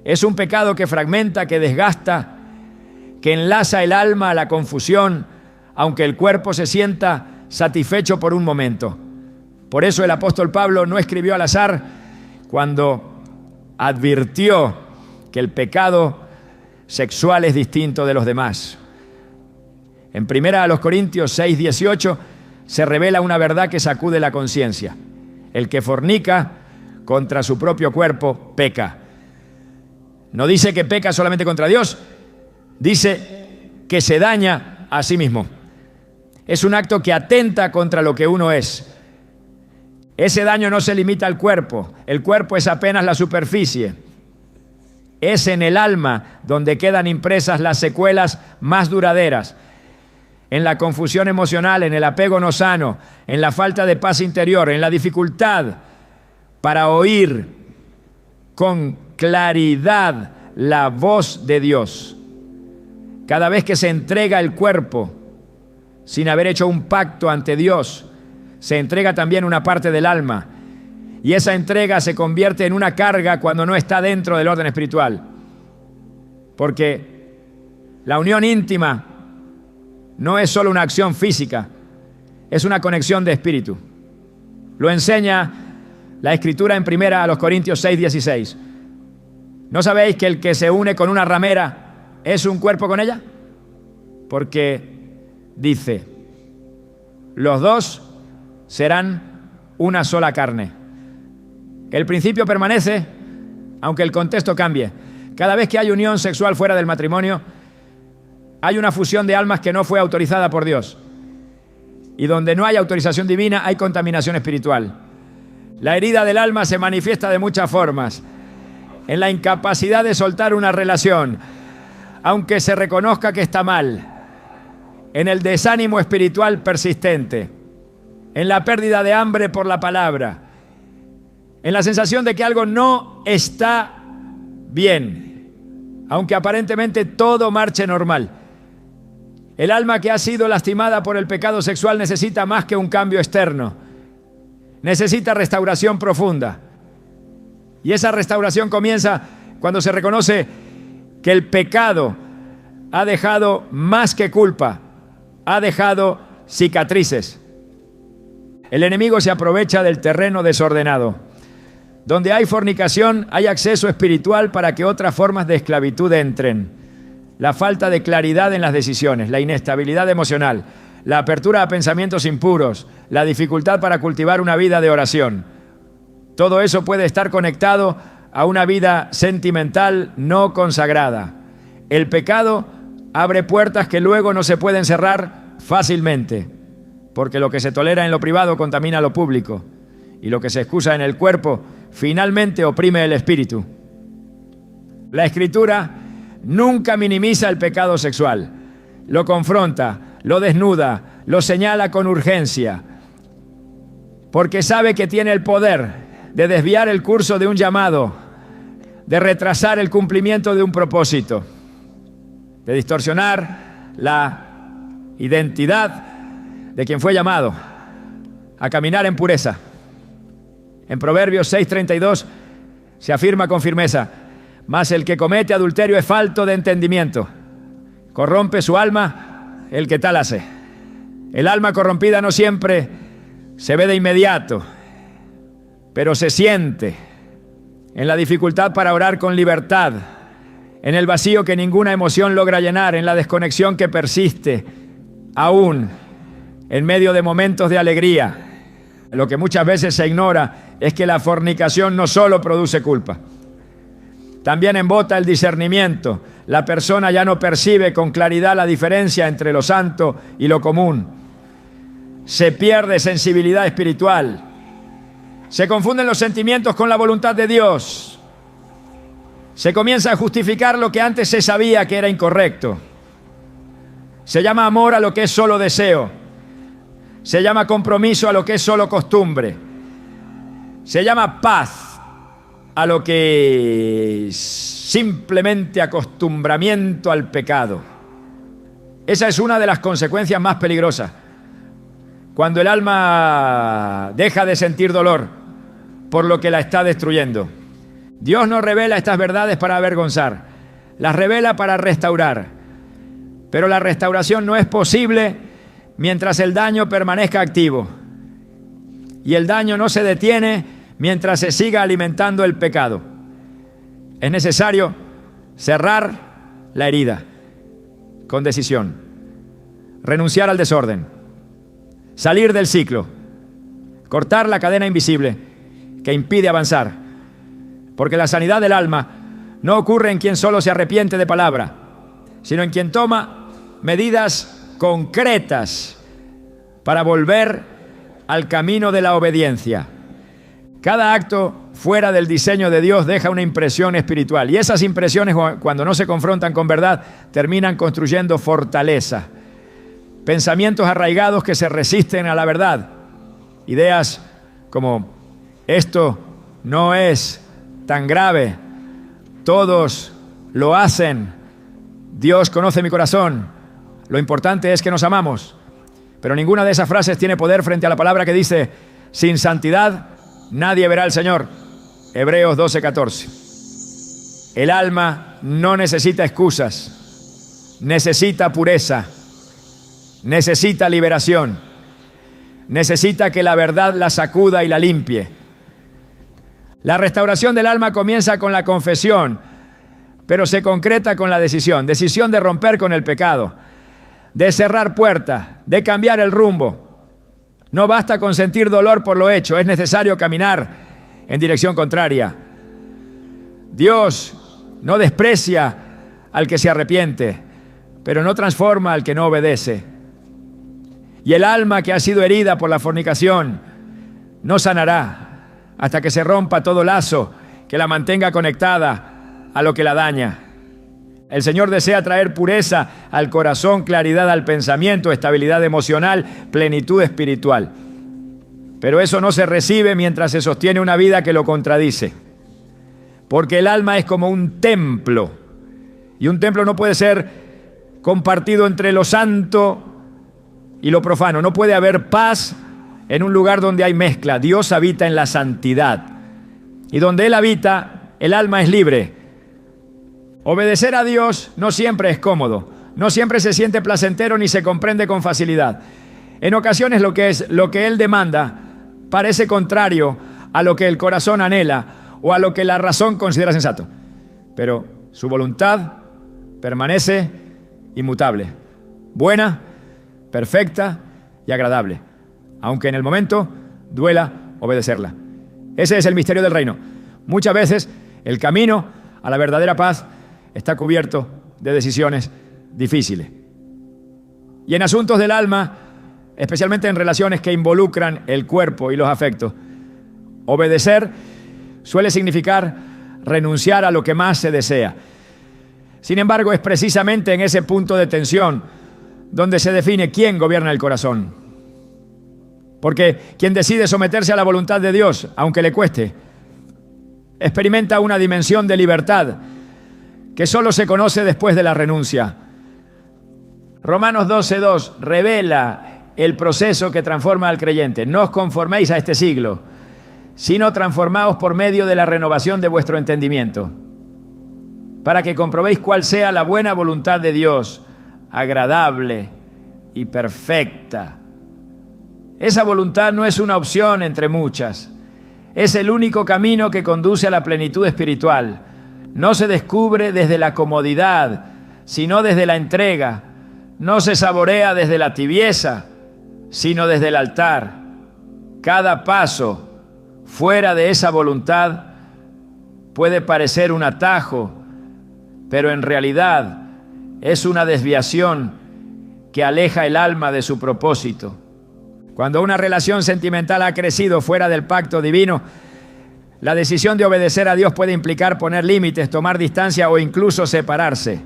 Speaker 1: Es un pecado que fragmenta, que desgasta, que enlaza el alma a la confusión, aunque el cuerpo se sienta satisfecho por un momento. Por eso el apóstol Pablo no escribió al azar cuando advirtió que el pecado sexual es distinto de los demás. En 1 Corintios 6, 18 se revela una verdad que sacude la conciencia. El que fornica contra su propio cuerpo peca. No dice que peca solamente contra Dios, dice que se daña a sí mismo. Es un acto que atenta contra lo que uno es. Ese daño no se limita al cuerpo. El cuerpo es apenas la superficie. Es en el alma donde quedan impresas las secuelas más duraderas. En la confusión emocional, en el apego no sano, en la falta de paz interior, en la dificultad para oír con claridad la voz de Dios. Cada vez que se entrega el cuerpo sin haber hecho un pacto ante Dios, se entrega también una parte del alma. Y esa entrega se convierte en una carga cuando no está dentro del orden espiritual. Porque la unión íntima no es solo una acción física, es una conexión de espíritu. Lo enseña la Escritura en 1 Corintios 6:16. ¿No sabéis que el que se une con una ramera es un cuerpo con ella? Porque dice, los dos serán una sola carne. El principio permanece, aunque el contexto cambie. Cada vez que hay unión sexual fuera del matrimonio, hay una fusión de almas que no fue autorizada por Dios. Y donde no hay autorización divina, hay contaminación espiritual. La herida del alma se manifiesta de muchas formas. En la incapacidad de soltar una relación, aunque se reconozca que está mal. En el desánimo espiritual persistente. En la pérdida de hambre por la palabra. En la sensación de que algo no está bien, aunque aparentemente todo marche normal. El alma que ha sido lastimada por el pecado sexual necesita más que un cambio externo. Necesita restauración profunda. Y esa restauración comienza cuando se reconoce que el pecado ha dejado más que culpa, ha dejado cicatrices. El enemigo se aprovecha del terreno desordenado. Donde hay fornicación, hay acceso espiritual para que otras formas de esclavitud entren. La falta de claridad en las decisiones, la inestabilidad emocional, la apertura a pensamientos impuros, la dificultad para cultivar una vida de oración. Todo eso puede estar conectado a una vida sentimental no consagrada. El pecado abre puertas que luego no se pueden cerrar fácilmente, porque lo que se tolera en lo privado contamina lo público, y lo que se excusa en el cuerpo finalmente oprime el espíritu. La Escritura nunca minimiza el pecado sexual. Lo confronta, lo desnuda, lo señala con urgencia, porque sabe que tiene el poder de desviar el curso de un llamado, de retrasar el cumplimiento de un propósito, de distorsionar la identidad de quien fue llamado a caminar en pureza. En Proverbios 6:32 se afirma con firmeza, mas el que comete adulterio es falto de entendimiento. Corrompe su alma el que tal hace. El alma corrompida no siempre se ve de inmediato, pero se siente en la dificultad para orar con libertad, en el vacío que ninguna emoción logra llenar, en la desconexión que persiste, aún en medio de momentos de alegría. Lo que muchas veces se ignora es que la fornicación no solo produce culpa, también embota el discernimiento. La persona ya no percibe con claridad la diferencia entre lo santo y lo común. Se pierde sensibilidad espiritual. Se confunden los sentimientos con la voluntad de Dios. Se comienza a justificar lo que antes se sabía que era incorrecto. Se llama amor a lo que es solo deseo. Se llama compromiso a lo que es solo costumbre. Se llama paz a lo que es simplemente acostumbramiento al pecado. Esa es una de las consecuencias más peligrosas. Cuando el alma deja de sentir dolor por lo que la está destruyendo. Dios no revela estas verdades para avergonzar, las revela para restaurar. Pero la restauración no es posible mientras el daño permanezca activo. Y el daño no se detiene mientras se siga alimentando el pecado. Es necesario cerrar la herida con decisión, renunciar al desorden, salir del ciclo, cortar la cadena invisible que impide avanzar, porque la sanidad del alma no ocurre en quien solo se arrepiente de palabra, sino en quien toma medidas concretas para volver al camino de la obediencia. Cada acto fuera del diseño de Dios deja una impresión espiritual, y esas impresiones, cuando no se confrontan con verdad, terminan construyendo fortaleza. Pensamientos arraigados que se resisten a la verdad. Ideas como esto no es tan grave. Todos lo hacen. Dios conoce mi corazón. Lo importante es que nos amamos. Pero ninguna de esas frases tiene poder frente a la palabra que dice: sin santidad nadie verá al Señor. Hebreos 12:14. El alma no necesita excusas, necesita pureza, necesita liberación, necesita que la verdad la sacuda y la limpie. La restauración del alma comienza con la confesión, pero se concreta con la decisión de romper con el pecado, de cerrar puertas, de cambiar el rumbo. No basta con sentir dolor por lo hecho, es necesario caminar en dirección contraria. Dios no desprecia al que se arrepiente, pero no transforma al que no obedece. Y el alma que ha sido herida por la fornicación no sanará hasta que se rompa todo lazo que la mantenga conectada a lo que la daña. El Señor desea traer pureza al corazón, claridad al pensamiento, estabilidad emocional, plenitud espiritual. Pero eso no se recibe mientras se sostiene una vida que lo contradice. Porque el alma es como un templo. Y un templo no puede ser compartido entre lo santo y lo profano. No puede haber paz en un lugar donde hay mezcla. Dios habita en la santidad. Y donde Él habita, el alma es libre. Obedecer a Dios no siempre es cómodo. No siempre se siente placentero ni se comprende con facilidad. En ocasiones lo que Él demanda parece contrario a lo que el corazón anhela o a lo que la razón considera sensato. Pero su voluntad permanece inmutable, buena, perfecta y agradable, aunque en el momento duela obedecerla. Ese es el misterio del reino. Muchas veces el camino a la verdadera paz está cubierto de decisiones difíciles. Y en asuntos del alma, especialmente en relaciones que involucran el cuerpo y los afectos, obedecer suele significar renunciar a lo que más se desea. Sin embargo, es precisamente en ese punto de tensión donde se define quién gobierna el corazón. Porque quien decide someterse a la voluntad de Dios, aunque le cueste, experimenta una dimensión de libertad que solo se conoce después de la renuncia. Romanos 12:2 revela el proceso que transforma al creyente. No os conforméis a este siglo, sino transformaos por medio de la renovación de vuestro entendimiento, para que comprobéis cuál sea la buena voluntad de Dios, agradable y perfecta. Esa voluntad no es una opción entre muchas. Es el único camino que conduce a la plenitud espiritual. No se descubre desde la comodidad, sino desde la entrega. No se saborea desde la tibieza, sino desde el altar. Cada paso fuera de esa voluntad puede parecer un atajo, pero en realidad es una desviación que aleja el alma de su propósito. Cuando una relación sentimental ha crecido fuera del pacto divino, la decisión de obedecer a Dios puede implicar poner límites, tomar distancia o incluso separarse.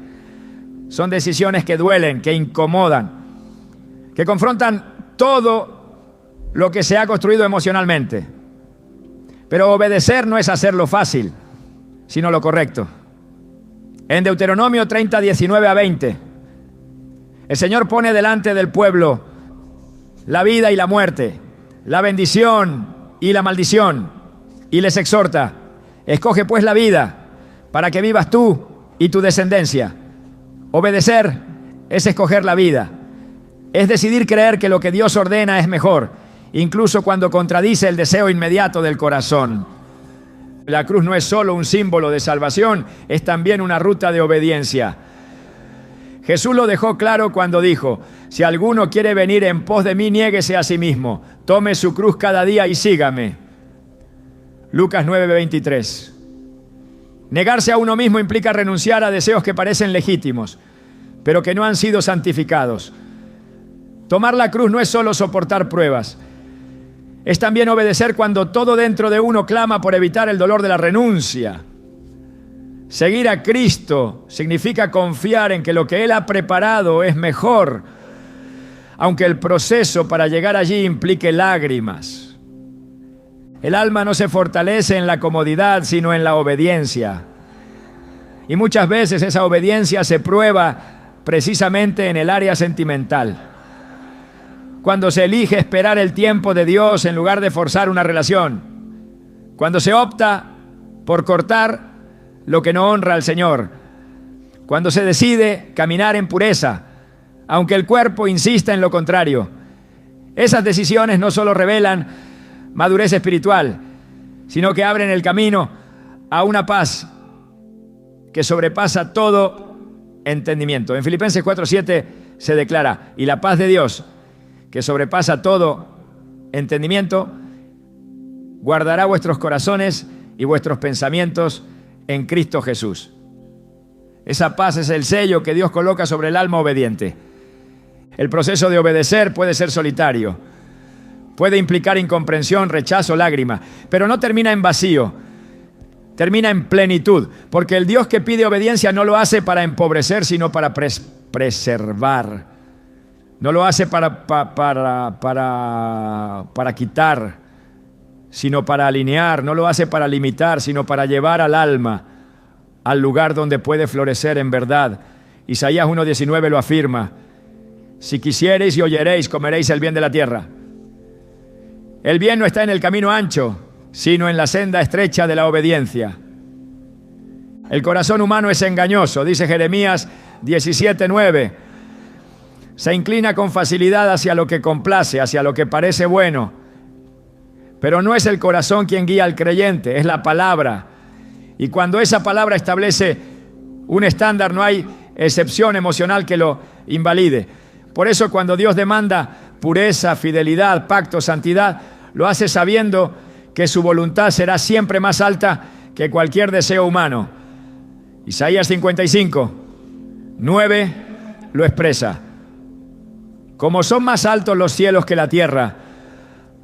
Speaker 1: Son decisiones que duelen, que incomodan, que confrontan todo lo que se ha construido emocionalmente. Pero obedecer no es hacerlo fácil, sino lo correcto. En Deuteronomio 30, 19 a 20, el Señor pone delante del pueblo la vida y la muerte, la bendición y la maldición, y les exhorta: escoge pues la vida para que vivas tú y tu descendencia. Obedecer es escoger la vida, es decidir creer que lo que Dios ordena es mejor, incluso cuando contradice el deseo inmediato del corazón. La cruz no es solo un símbolo de salvación, es también una ruta de obediencia. Jesús lo dejó claro cuando dijo: si alguno quiere venir en pos de mí, niéguese a sí mismo, tome su cruz cada día y sígame. Lucas 9:23. Negarse a uno mismo implica renunciar a deseos que parecen legítimos, pero que no han sido santificados. Tomar la cruz no es solo soportar pruebas, es también obedecer cuando todo dentro de uno clama por evitar el dolor de la renuncia. Seguir a Cristo significa confiar en que lo que Él ha preparado es mejor, aunque el proceso para llegar allí implique lágrimas. El alma no se fortalece en la comodidad, sino en la obediencia. Y muchas veces esa obediencia se prueba precisamente en el área sentimental. Cuando se elige esperar el tiempo de Dios en lugar de forzar una relación. Cuando se opta por cortar lo que no honra al Señor. Cuando se decide caminar en pureza, aunque el cuerpo insista en lo contrario. Esas decisiones no solo revelan madurez espiritual, sino que abren el camino a una paz que sobrepasa todo entendimiento. En Filipenses 4:7 se declara: y la paz de Dios, que sobrepasa todo entendimiento, guardará vuestros corazones y vuestros pensamientos en Cristo Jesús. Esa paz es el sello que Dios coloca sobre el alma obediente. El proceso de obedecer puede ser solitario, puede implicar incomprensión, rechazo, lágrima, pero no termina en vacío, termina en plenitud, porque el Dios que pide obediencia no lo hace para empobrecer, sino para preservar. No lo hace para quitar, sino para alinear. No lo hace para limitar, sino para llevar al alma al lugar donde puede florecer en verdad. Isaías 1:19 lo afirma: si quisiereis y oyereis, comeréis el bien de la tierra. El bien no está en el camino ancho, sino en la senda estrecha de la obediencia. El corazón humano es engañoso, dice Jeremías 17:9. Se inclina con facilidad hacia lo que complace, hacia lo que parece bueno. Pero no es el corazón quien guía al creyente, es la palabra. Y cuando esa palabra establece un estándar, no hay excepción emocional que lo invalide. Por eso cuando Dios demanda pureza, fidelidad, pacto, santidad, lo hace sabiendo que su voluntad será siempre más alta que cualquier deseo humano. Isaías 55:9 lo expresa: como son más altos los cielos que la tierra,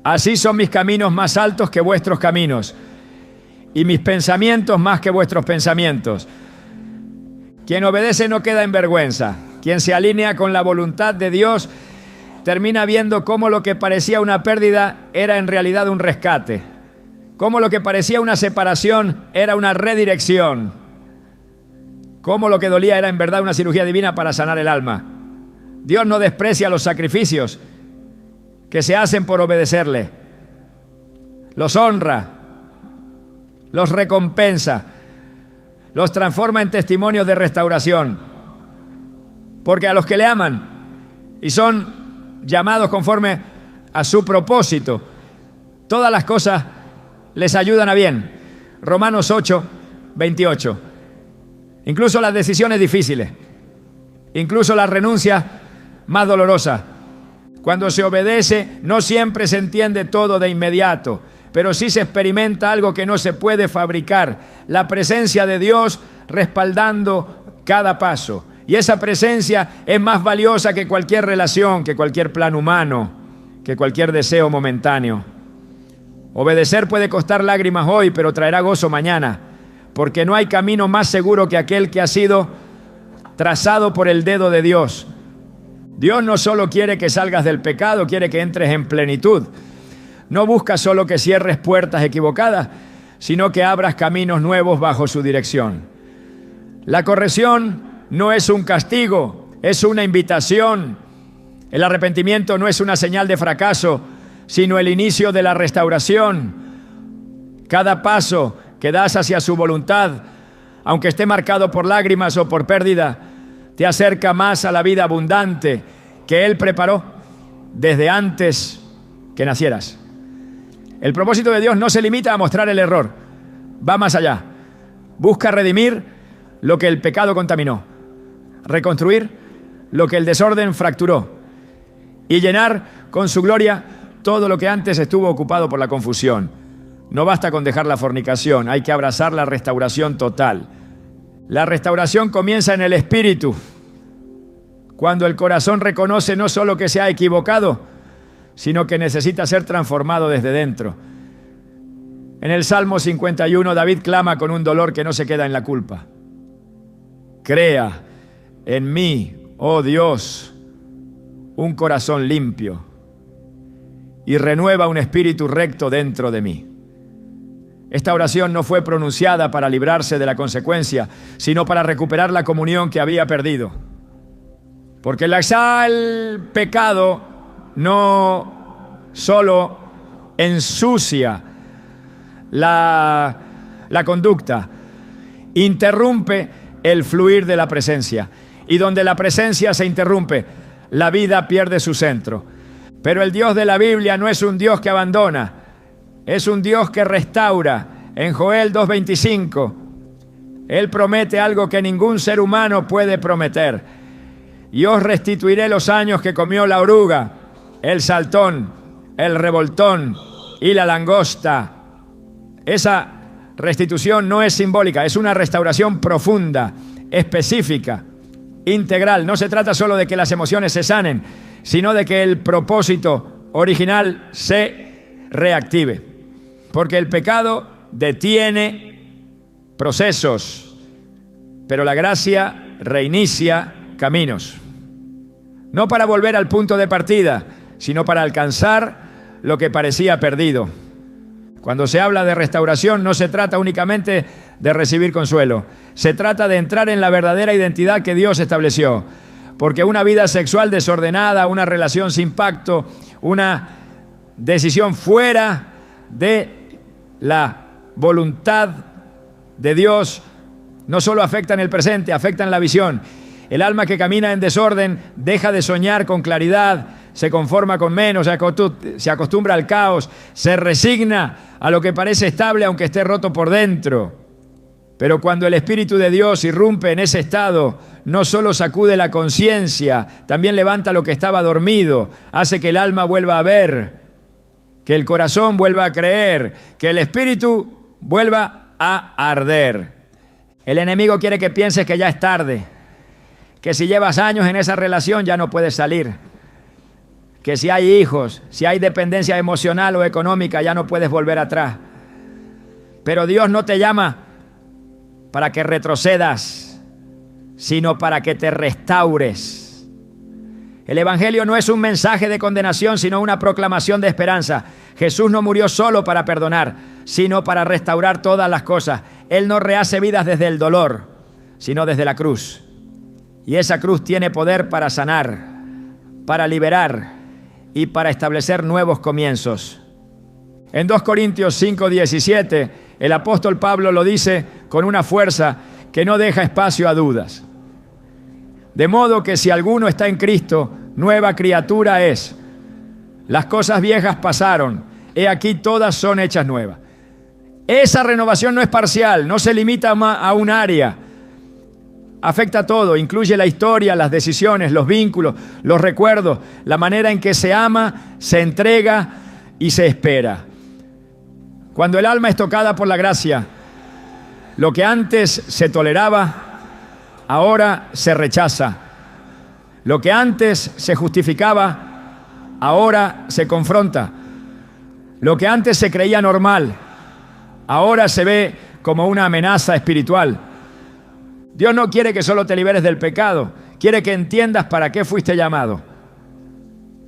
Speaker 1: así son mis caminos más altos que vuestros caminos, y mis pensamientos más que vuestros pensamientos. Quien obedece no queda en vergüenza. Quien se alinea con la voluntad de Dios termina viendo cómo lo que parecía una pérdida era en realidad un rescate. Cómo lo que parecía una separación era una redirección. Cómo lo que dolía era en verdad una cirugía divina para sanar el alma. Dios no desprecia los sacrificios que se hacen por obedecerle. Los honra, los recompensa, los transforma en testimonios de restauración. Porque a los que le aman y son llamados conforme a su propósito, todas las cosas les ayudan a bien. Romanos 8:28. Incluso las decisiones difíciles, incluso la renuncia más dolorosa. Cuando se obedece, no siempre se entiende todo de inmediato, pero sí se experimenta algo que no se puede fabricar: la presencia de Dios respaldando cada paso. Y esa presencia es más valiosa que cualquier relación, que cualquier plan humano, que cualquier deseo momentáneo. Obedecer puede costar lágrimas hoy, pero traerá gozo mañana, porque no hay camino más seguro que aquel que ha sido trazado por el dedo de Dios. Dios no solo quiere que salgas del pecado, quiere que entres en plenitud. No busca solo que cierres puertas equivocadas, sino que abras caminos nuevos bajo su dirección. La corrección no es un castigo, es una invitación. El arrepentimiento no es una señal de fracaso, sino el inicio de la restauración. Cada paso que das hacia su voluntad, aunque esté marcado por lágrimas o por pérdida, te acerca más a la vida abundante que Él preparó desde antes que nacieras. El propósito de Dios no se limita a mostrar el error, va más allá. Busca redimir lo que el pecado contaminó, reconstruir lo que el desorden fracturó y llenar con su gloria todo lo que antes estuvo ocupado por la confusión. No basta con dejar la fornicación, hay que abrazar la restauración total. La restauración comienza en el espíritu, cuando el corazón reconoce no solo que se ha equivocado, sino que necesita ser transformado desde dentro. En el Salmo 51, David clama con un dolor que no se queda en la culpa: crea en mí, oh Dios, un corazón limpio y renueva un espíritu recto dentro de mí. Esta oración no fue pronunciada para librarse de la consecuencia, sino para recuperar la comunión que había perdido. Porque el pecado no solo ensucia la conducta, interrumpe el fluir de la presencia. Y donde la presencia se interrumpe, la vida pierde su centro. Pero el Dios de la Biblia no es un Dios que abandona, es un Dios que restaura. En Joel 2:25, Él promete algo que ningún ser humano puede prometer. Y os restituiré los años que comió la oruga, el saltón, el revoltón y la langosta. Esa restitución no es simbólica, es una restauración profunda, específica, integral. No se trata solo de que las emociones se sanen, sino de que el propósito original se reactive. Porque el pecado detiene procesos, pero la gracia reinicia caminos. No para volver al punto de partida, sino para alcanzar lo que parecía perdido. Cuando se habla de restauración, no se trata únicamente de recibir consuelo. Se trata de entrar en la verdadera identidad que Dios estableció. Porque una vida sexual desordenada, una relación sin pacto, una decisión fuera de la voluntad de Dios, no solo afecta en el presente, afecta en la visión. El alma que camina en desorden deja de soñar con claridad, se conforma con menos, se acostumbra al caos, se resigna a lo que parece estable aunque esté roto por dentro. Pero cuando el Espíritu de Dios irrumpe en ese estado, no solo sacude la conciencia, también levanta lo que estaba dormido, hace que el alma vuelva a ver, que el corazón vuelva a creer, que el Espíritu vuelva a arder. El enemigo quiere que pienses que ya es tarde, que si llevas años en esa relación ya no puedes salir, que si hay hijos, si hay dependencia emocional o económica ya no puedes volver atrás. Pero Dios no te llama para que retrocedas, sino para que te restaures. El Evangelio no es un mensaje de condenación, sino una proclamación de esperanza. Jesús no murió solo para perdonar, sino para restaurar todas las cosas. Él no rehace vidas desde el dolor, sino desde la cruz. Y esa cruz tiene poder para sanar, para liberar y para establecer nuevos comienzos. En 2 Corintios 5:17, el apóstol Pablo lo dice con una fuerza que no deja espacio a dudas. De modo que si alguno está en Cristo, nueva criatura es. Las cosas viejas pasaron, he aquí todas son hechas nuevas. Esa renovación no es parcial, no se limita a un área. Afecta a todo, incluye la historia, las decisiones, los vínculos, los recuerdos, la manera en que se ama, se entrega y se espera. Cuando el alma es tocada por la gracia, lo que antes se toleraba, ahora se rechaza. Lo que antes se justificaba, ahora se confronta. Lo que antes se creía normal, ahora se ve como una amenaza espiritual. Dios no quiere que solo te liberes del pecado, quiere que entiendas para qué fuiste llamado.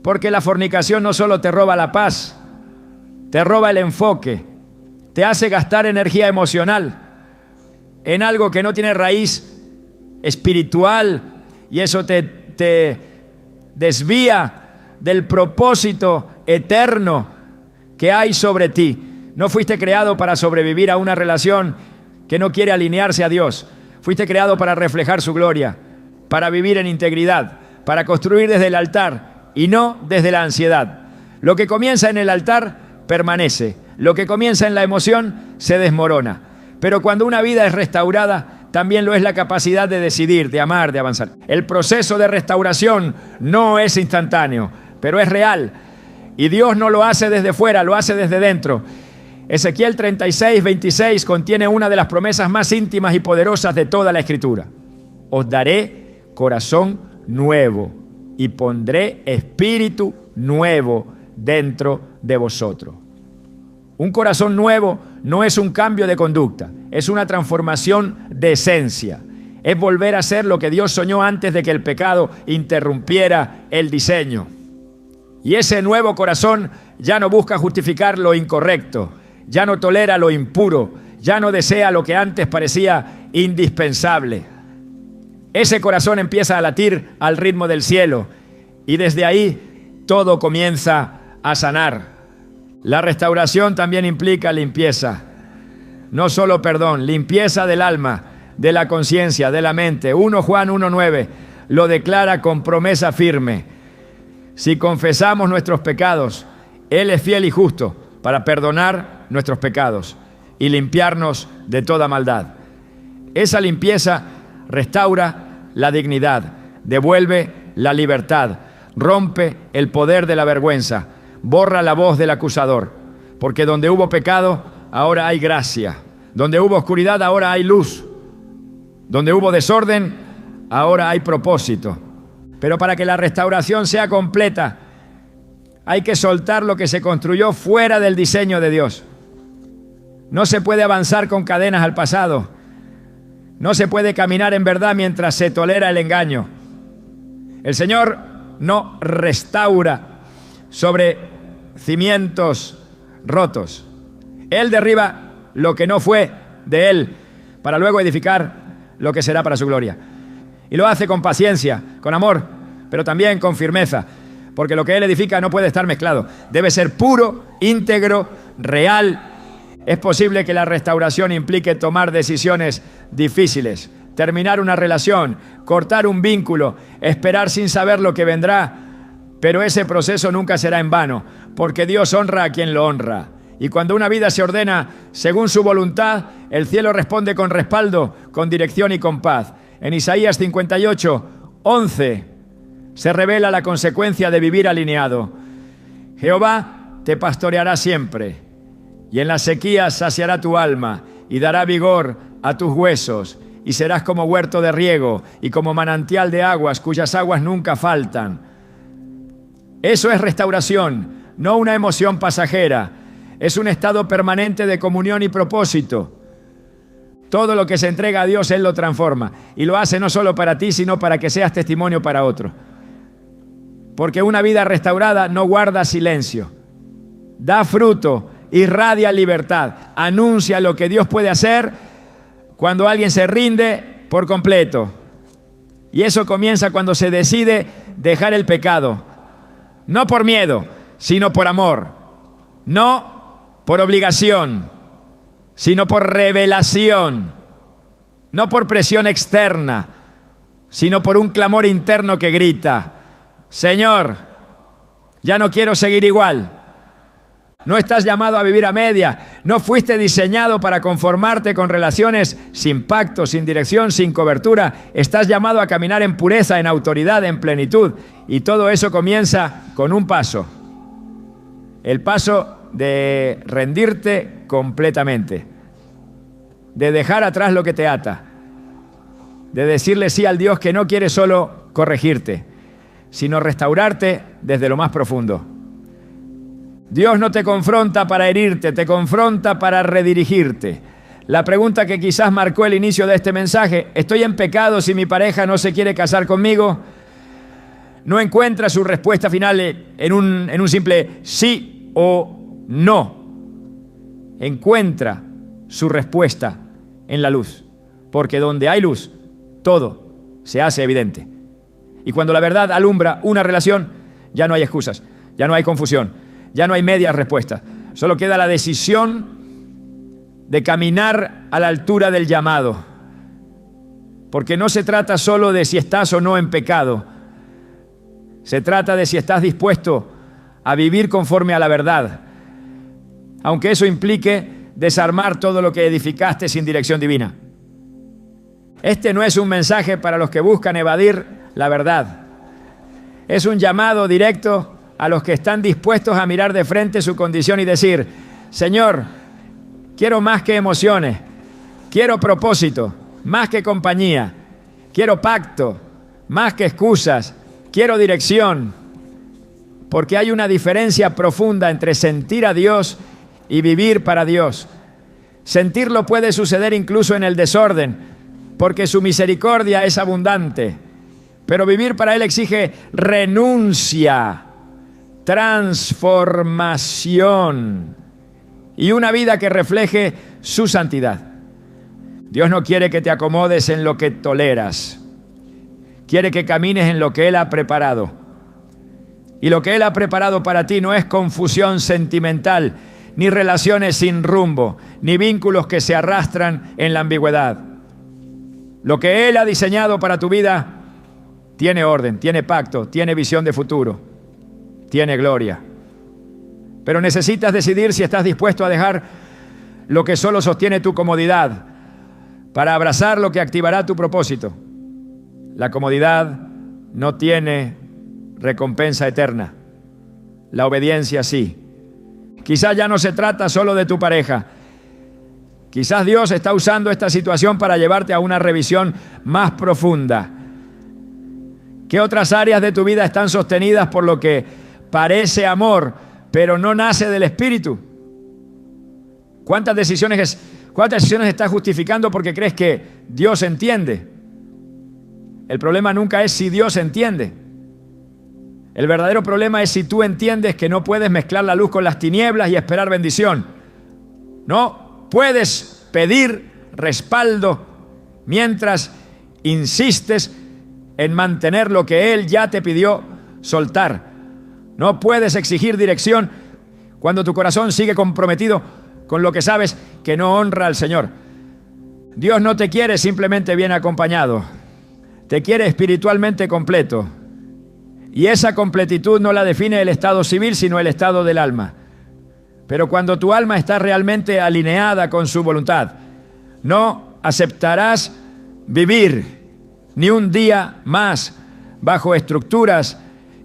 Speaker 1: Porque la fornicación no solo te roba la paz, te roba el enfoque, te hace gastar energía emocional en algo que no tiene raíz espiritual y eso te desvía del propósito eterno que hay sobre ti. No fuiste creado para sobrevivir a una relación que no quiere alinearse a Dios. Fuiste creado para reflejar su gloria, para vivir en integridad, para construir desde el altar y no desde la ansiedad. Lo que comienza en el altar permanece. Lo que comienza en la emoción se desmorona. Pero cuando una vida es restaurada, también lo es la capacidad de decidir, de amar, de avanzar. El proceso de restauración no es instantáneo, pero es real. Y Dios no lo hace desde fuera, lo hace desde dentro. Ezequiel 36:26 contiene una de las promesas más íntimas y poderosas de toda la Escritura. Os daré corazón nuevo y pondré espíritu nuevo dentro de vosotros. Un corazón nuevo no es un cambio de conducta, es una transformación de esencia. Es volver a ser lo que Dios soñó antes de que el pecado interrumpiera el diseño. Y ese nuevo corazón ya no busca justificar lo incorrecto, ya no tolera lo impuro, ya no desea lo que antes parecía indispensable. Ese corazón empieza a latir al ritmo del cielo y desde ahí todo comienza a sanar. La restauración también implica limpieza, no solo perdón, limpieza del alma, de la conciencia, de la mente. 1 Juan 1:9 lo declara con promesa firme. Si confesamos nuestros pecados, Él es fiel y justo para perdonar nuestros pecados y limpiarnos de toda maldad. Esa limpieza restaura la dignidad, devuelve la libertad, rompe el poder de la vergüenza, borra la voz del acusador, porque donde hubo pecado, ahora hay gracia. Donde hubo oscuridad, ahora hay luz. Donde hubo desorden, ahora hay propósito. Pero para que la restauración sea completa, hay que soltar lo que se construyó fuera del diseño de Dios. No se puede avanzar con cadenas al pasado. No se puede caminar en verdad mientras se tolera el engaño. El Señor no restaura sobre cimientos rotos. Él derriba lo que no fue de Él para luego edificar lo que será para su gloria. Y lo hace con paciencia, con amor, pero también con firmeza, porque lo que Él edifica no puede estar mezclado. Debe ser puro, íntegro, real. Es posible que la restauración implique tomar decisiones difíciles, terminar una relación, cortar un vínculo, esperar sin saber lo que vendrá, pero ese proceso nunca será en vano, porque Dios honra a quien lo honra. Y cuando una vida se ordena según su voluntad, el cielo responde con respaldo, con dirección y con paz. En Isaías 58:11 se revela la consecuencia de vivir alineado. Jehová te pastoreará siempre, y en la sequía saciará tu alma, y dará vigor a tus huesos, y serás como huerto de riego, y como manantial de aguas, cuyas aguas nunca faltan. Eso es restauración, no una emoción pasajera. Es un estado permanente de comunión y propósito. Todo lo que se entrega a Dios, Él lo transforma. Y lo hace no solo para ti, sino para que seas testimonio para otro. Porque una vida restaurada no guarda silencio. Da fruto, irradia libertad. Anuncia lo que Dios puede hacer cuando alguien se rinde por completo. Y eso comienza cuando se decide dejar el pecado. No por miedo, sino por amor. No por obligación, sino por revelación. No por presión externa, sino por un clamor interno que grita: Señor, ya no quiero seguir igual. No estás llamado a vivir a media. No fuiste diseñado para conformarte con relaciones sin pacto, sin dirección, sin cobertura. Estás llamado a caminar en pureza, en autoridad, en plenitud. Y todo eso comienza con un paso. El paso de rendirte completamente, de dejar atrás lo que te ata, de decirle sí al Dios que no quiere solo corregirte, sino restaurarte desde lo más profundo. Dios no te confronta para herirte, te confronta para redirigirte. La pregunta que quizás marcó el inicio de este mensaje: ¿estoy en pecado si mi pareja no se quiere casar conmigo? No encuentra su respuesta final en un simple sí o no. Encuentra su respuesta en la luz, porque donde hay luz, todo se hace evidente. Y cuando la verdad alumbra una relación, ya no hay excusas, ya no hay confusión, ya no hay medias respuestas. Solo queda la decisión de caminar a la altura del llamado. Porque no se trata solo de si estás o no en pecado. Se trata de si estás dispuesto a vivir conforme a la verdad, aunque eso implique desarmar todo lo que edificaste sin dirección divina. Este no es un mensaje para los que buscan evadir la verdad. Es un llamado directo a los que están dispuestos a mirar de frente su condición y decir: Señor, quiero más que emociones, quiero propósito, más que compañía, quiero pacto, más que excusas, quiero dirección. Porque hay una diferencia profunda entre sentir a Dios y vivir para Dios. Sentirlo puede suceder incluso en el desorden, porque su misericordia es abundante. Pero vivir para Él exige renuncia, transformación y una vida que refleje su santidad. Dios no quiere que te acomodes en lo que toleras. Quiere que camines en lo que Él ha preparado. Y lo que Él ha preparado para ti no es confusión sentimental, ni relaciones sin rumbo, ni vínculos que se arrastran en la ambigüedad. Lo que Él ha diseñado para tu vida tiene orden, tiene pacto, tiene visión de futuro, tiene gloria. Pero necesitas decidir si estás dispuesto a dejar lo que solo sostiene tu comodidad para abrazar lo que activará tu propósito. La comodidad no tiene recompensa eterna. La obediencia sí. Quizás ya no se trata solo de tu pareja. Quizás Dios está usando esta situación para llevarte a una revisión más profunda. ¿Qué otras áreas de tu vida están sostenidas por lo que parece amor, pero no nace del Espíritu? ¿Cuántas decisiones estás justificando porque crees que Dios entiende? El problema nunca es si Dios entiende. El verdadero problema es si tú entiendes que no puedes mezclar la luz con las tinieblas y esperar bendición. No puedes pedir respaldo mientras insistes en mantener lo que Él ya te pidió soltar. No puedes exigir dirección cuando tu corazón sigue comprometido con lo que sabes que no honra al Señor. Dios no te quiere simplemente bien acompañado. Te quiere espiritualmente completo. Y esa completitud no la define el estado civil, sino el estado del alma. Pero cuando tu alma está realmente alineada con su voluntad, no aceptarás vivir ni un día más bajo estructuras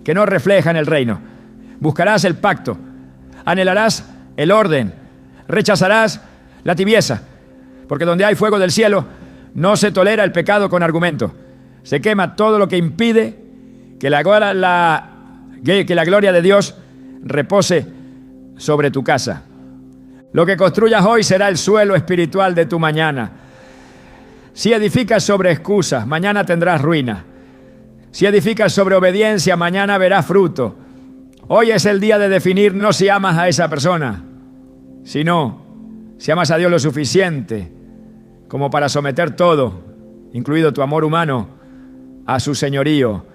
Speaker 1: que no reflejan el reino. Buscarás el pacto, anhelarás el orden, rechazarás la tibieza, porque donde hay fuego del cielo no se tolera el pecado con argumento. Se quema todo lo que impide que la gloria de Dios repose sobre tu casa. Lo que construyas hoy será el suelo espiritual de tu mañana. Si edificas sobre excusas, mañana tendrás ruina. Si edificas sobre obediencia, mañana verás fruto. Hoy es el día de definir no si amas a esa persona, sino si amas a Dios lo suficiente como para someter todo, incluido tu amor humano, a su señorío.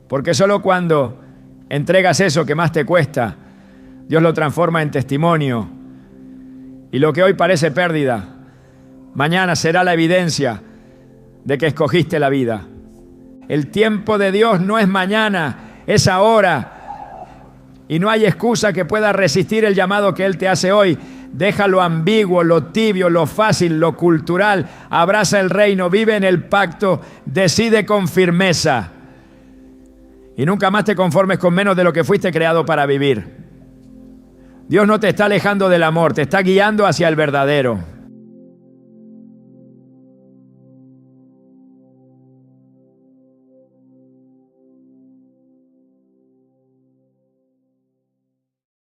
Speaker 1: Porque solo cuando entregas eso que más te cuesta, Dios lo transforma en testimonio. Y lo que hoy parece pérdida, mañana será la evidencia de que escogiste la vida. El tiempo de Dios no es mañana, es ahora. Y no hay excusa que pueda resistir el llamado que Él te hace hoy. Deja lo ambiguo, lo tibio, lo fácil, lo cultural. Abraza el reino, vive en el pacto, decide con firmeza. Y nunca más te conformes con menos de lo que fuiste creado para vivir. Dios no te está alejando del amor, te está guiando hacia el verdadero.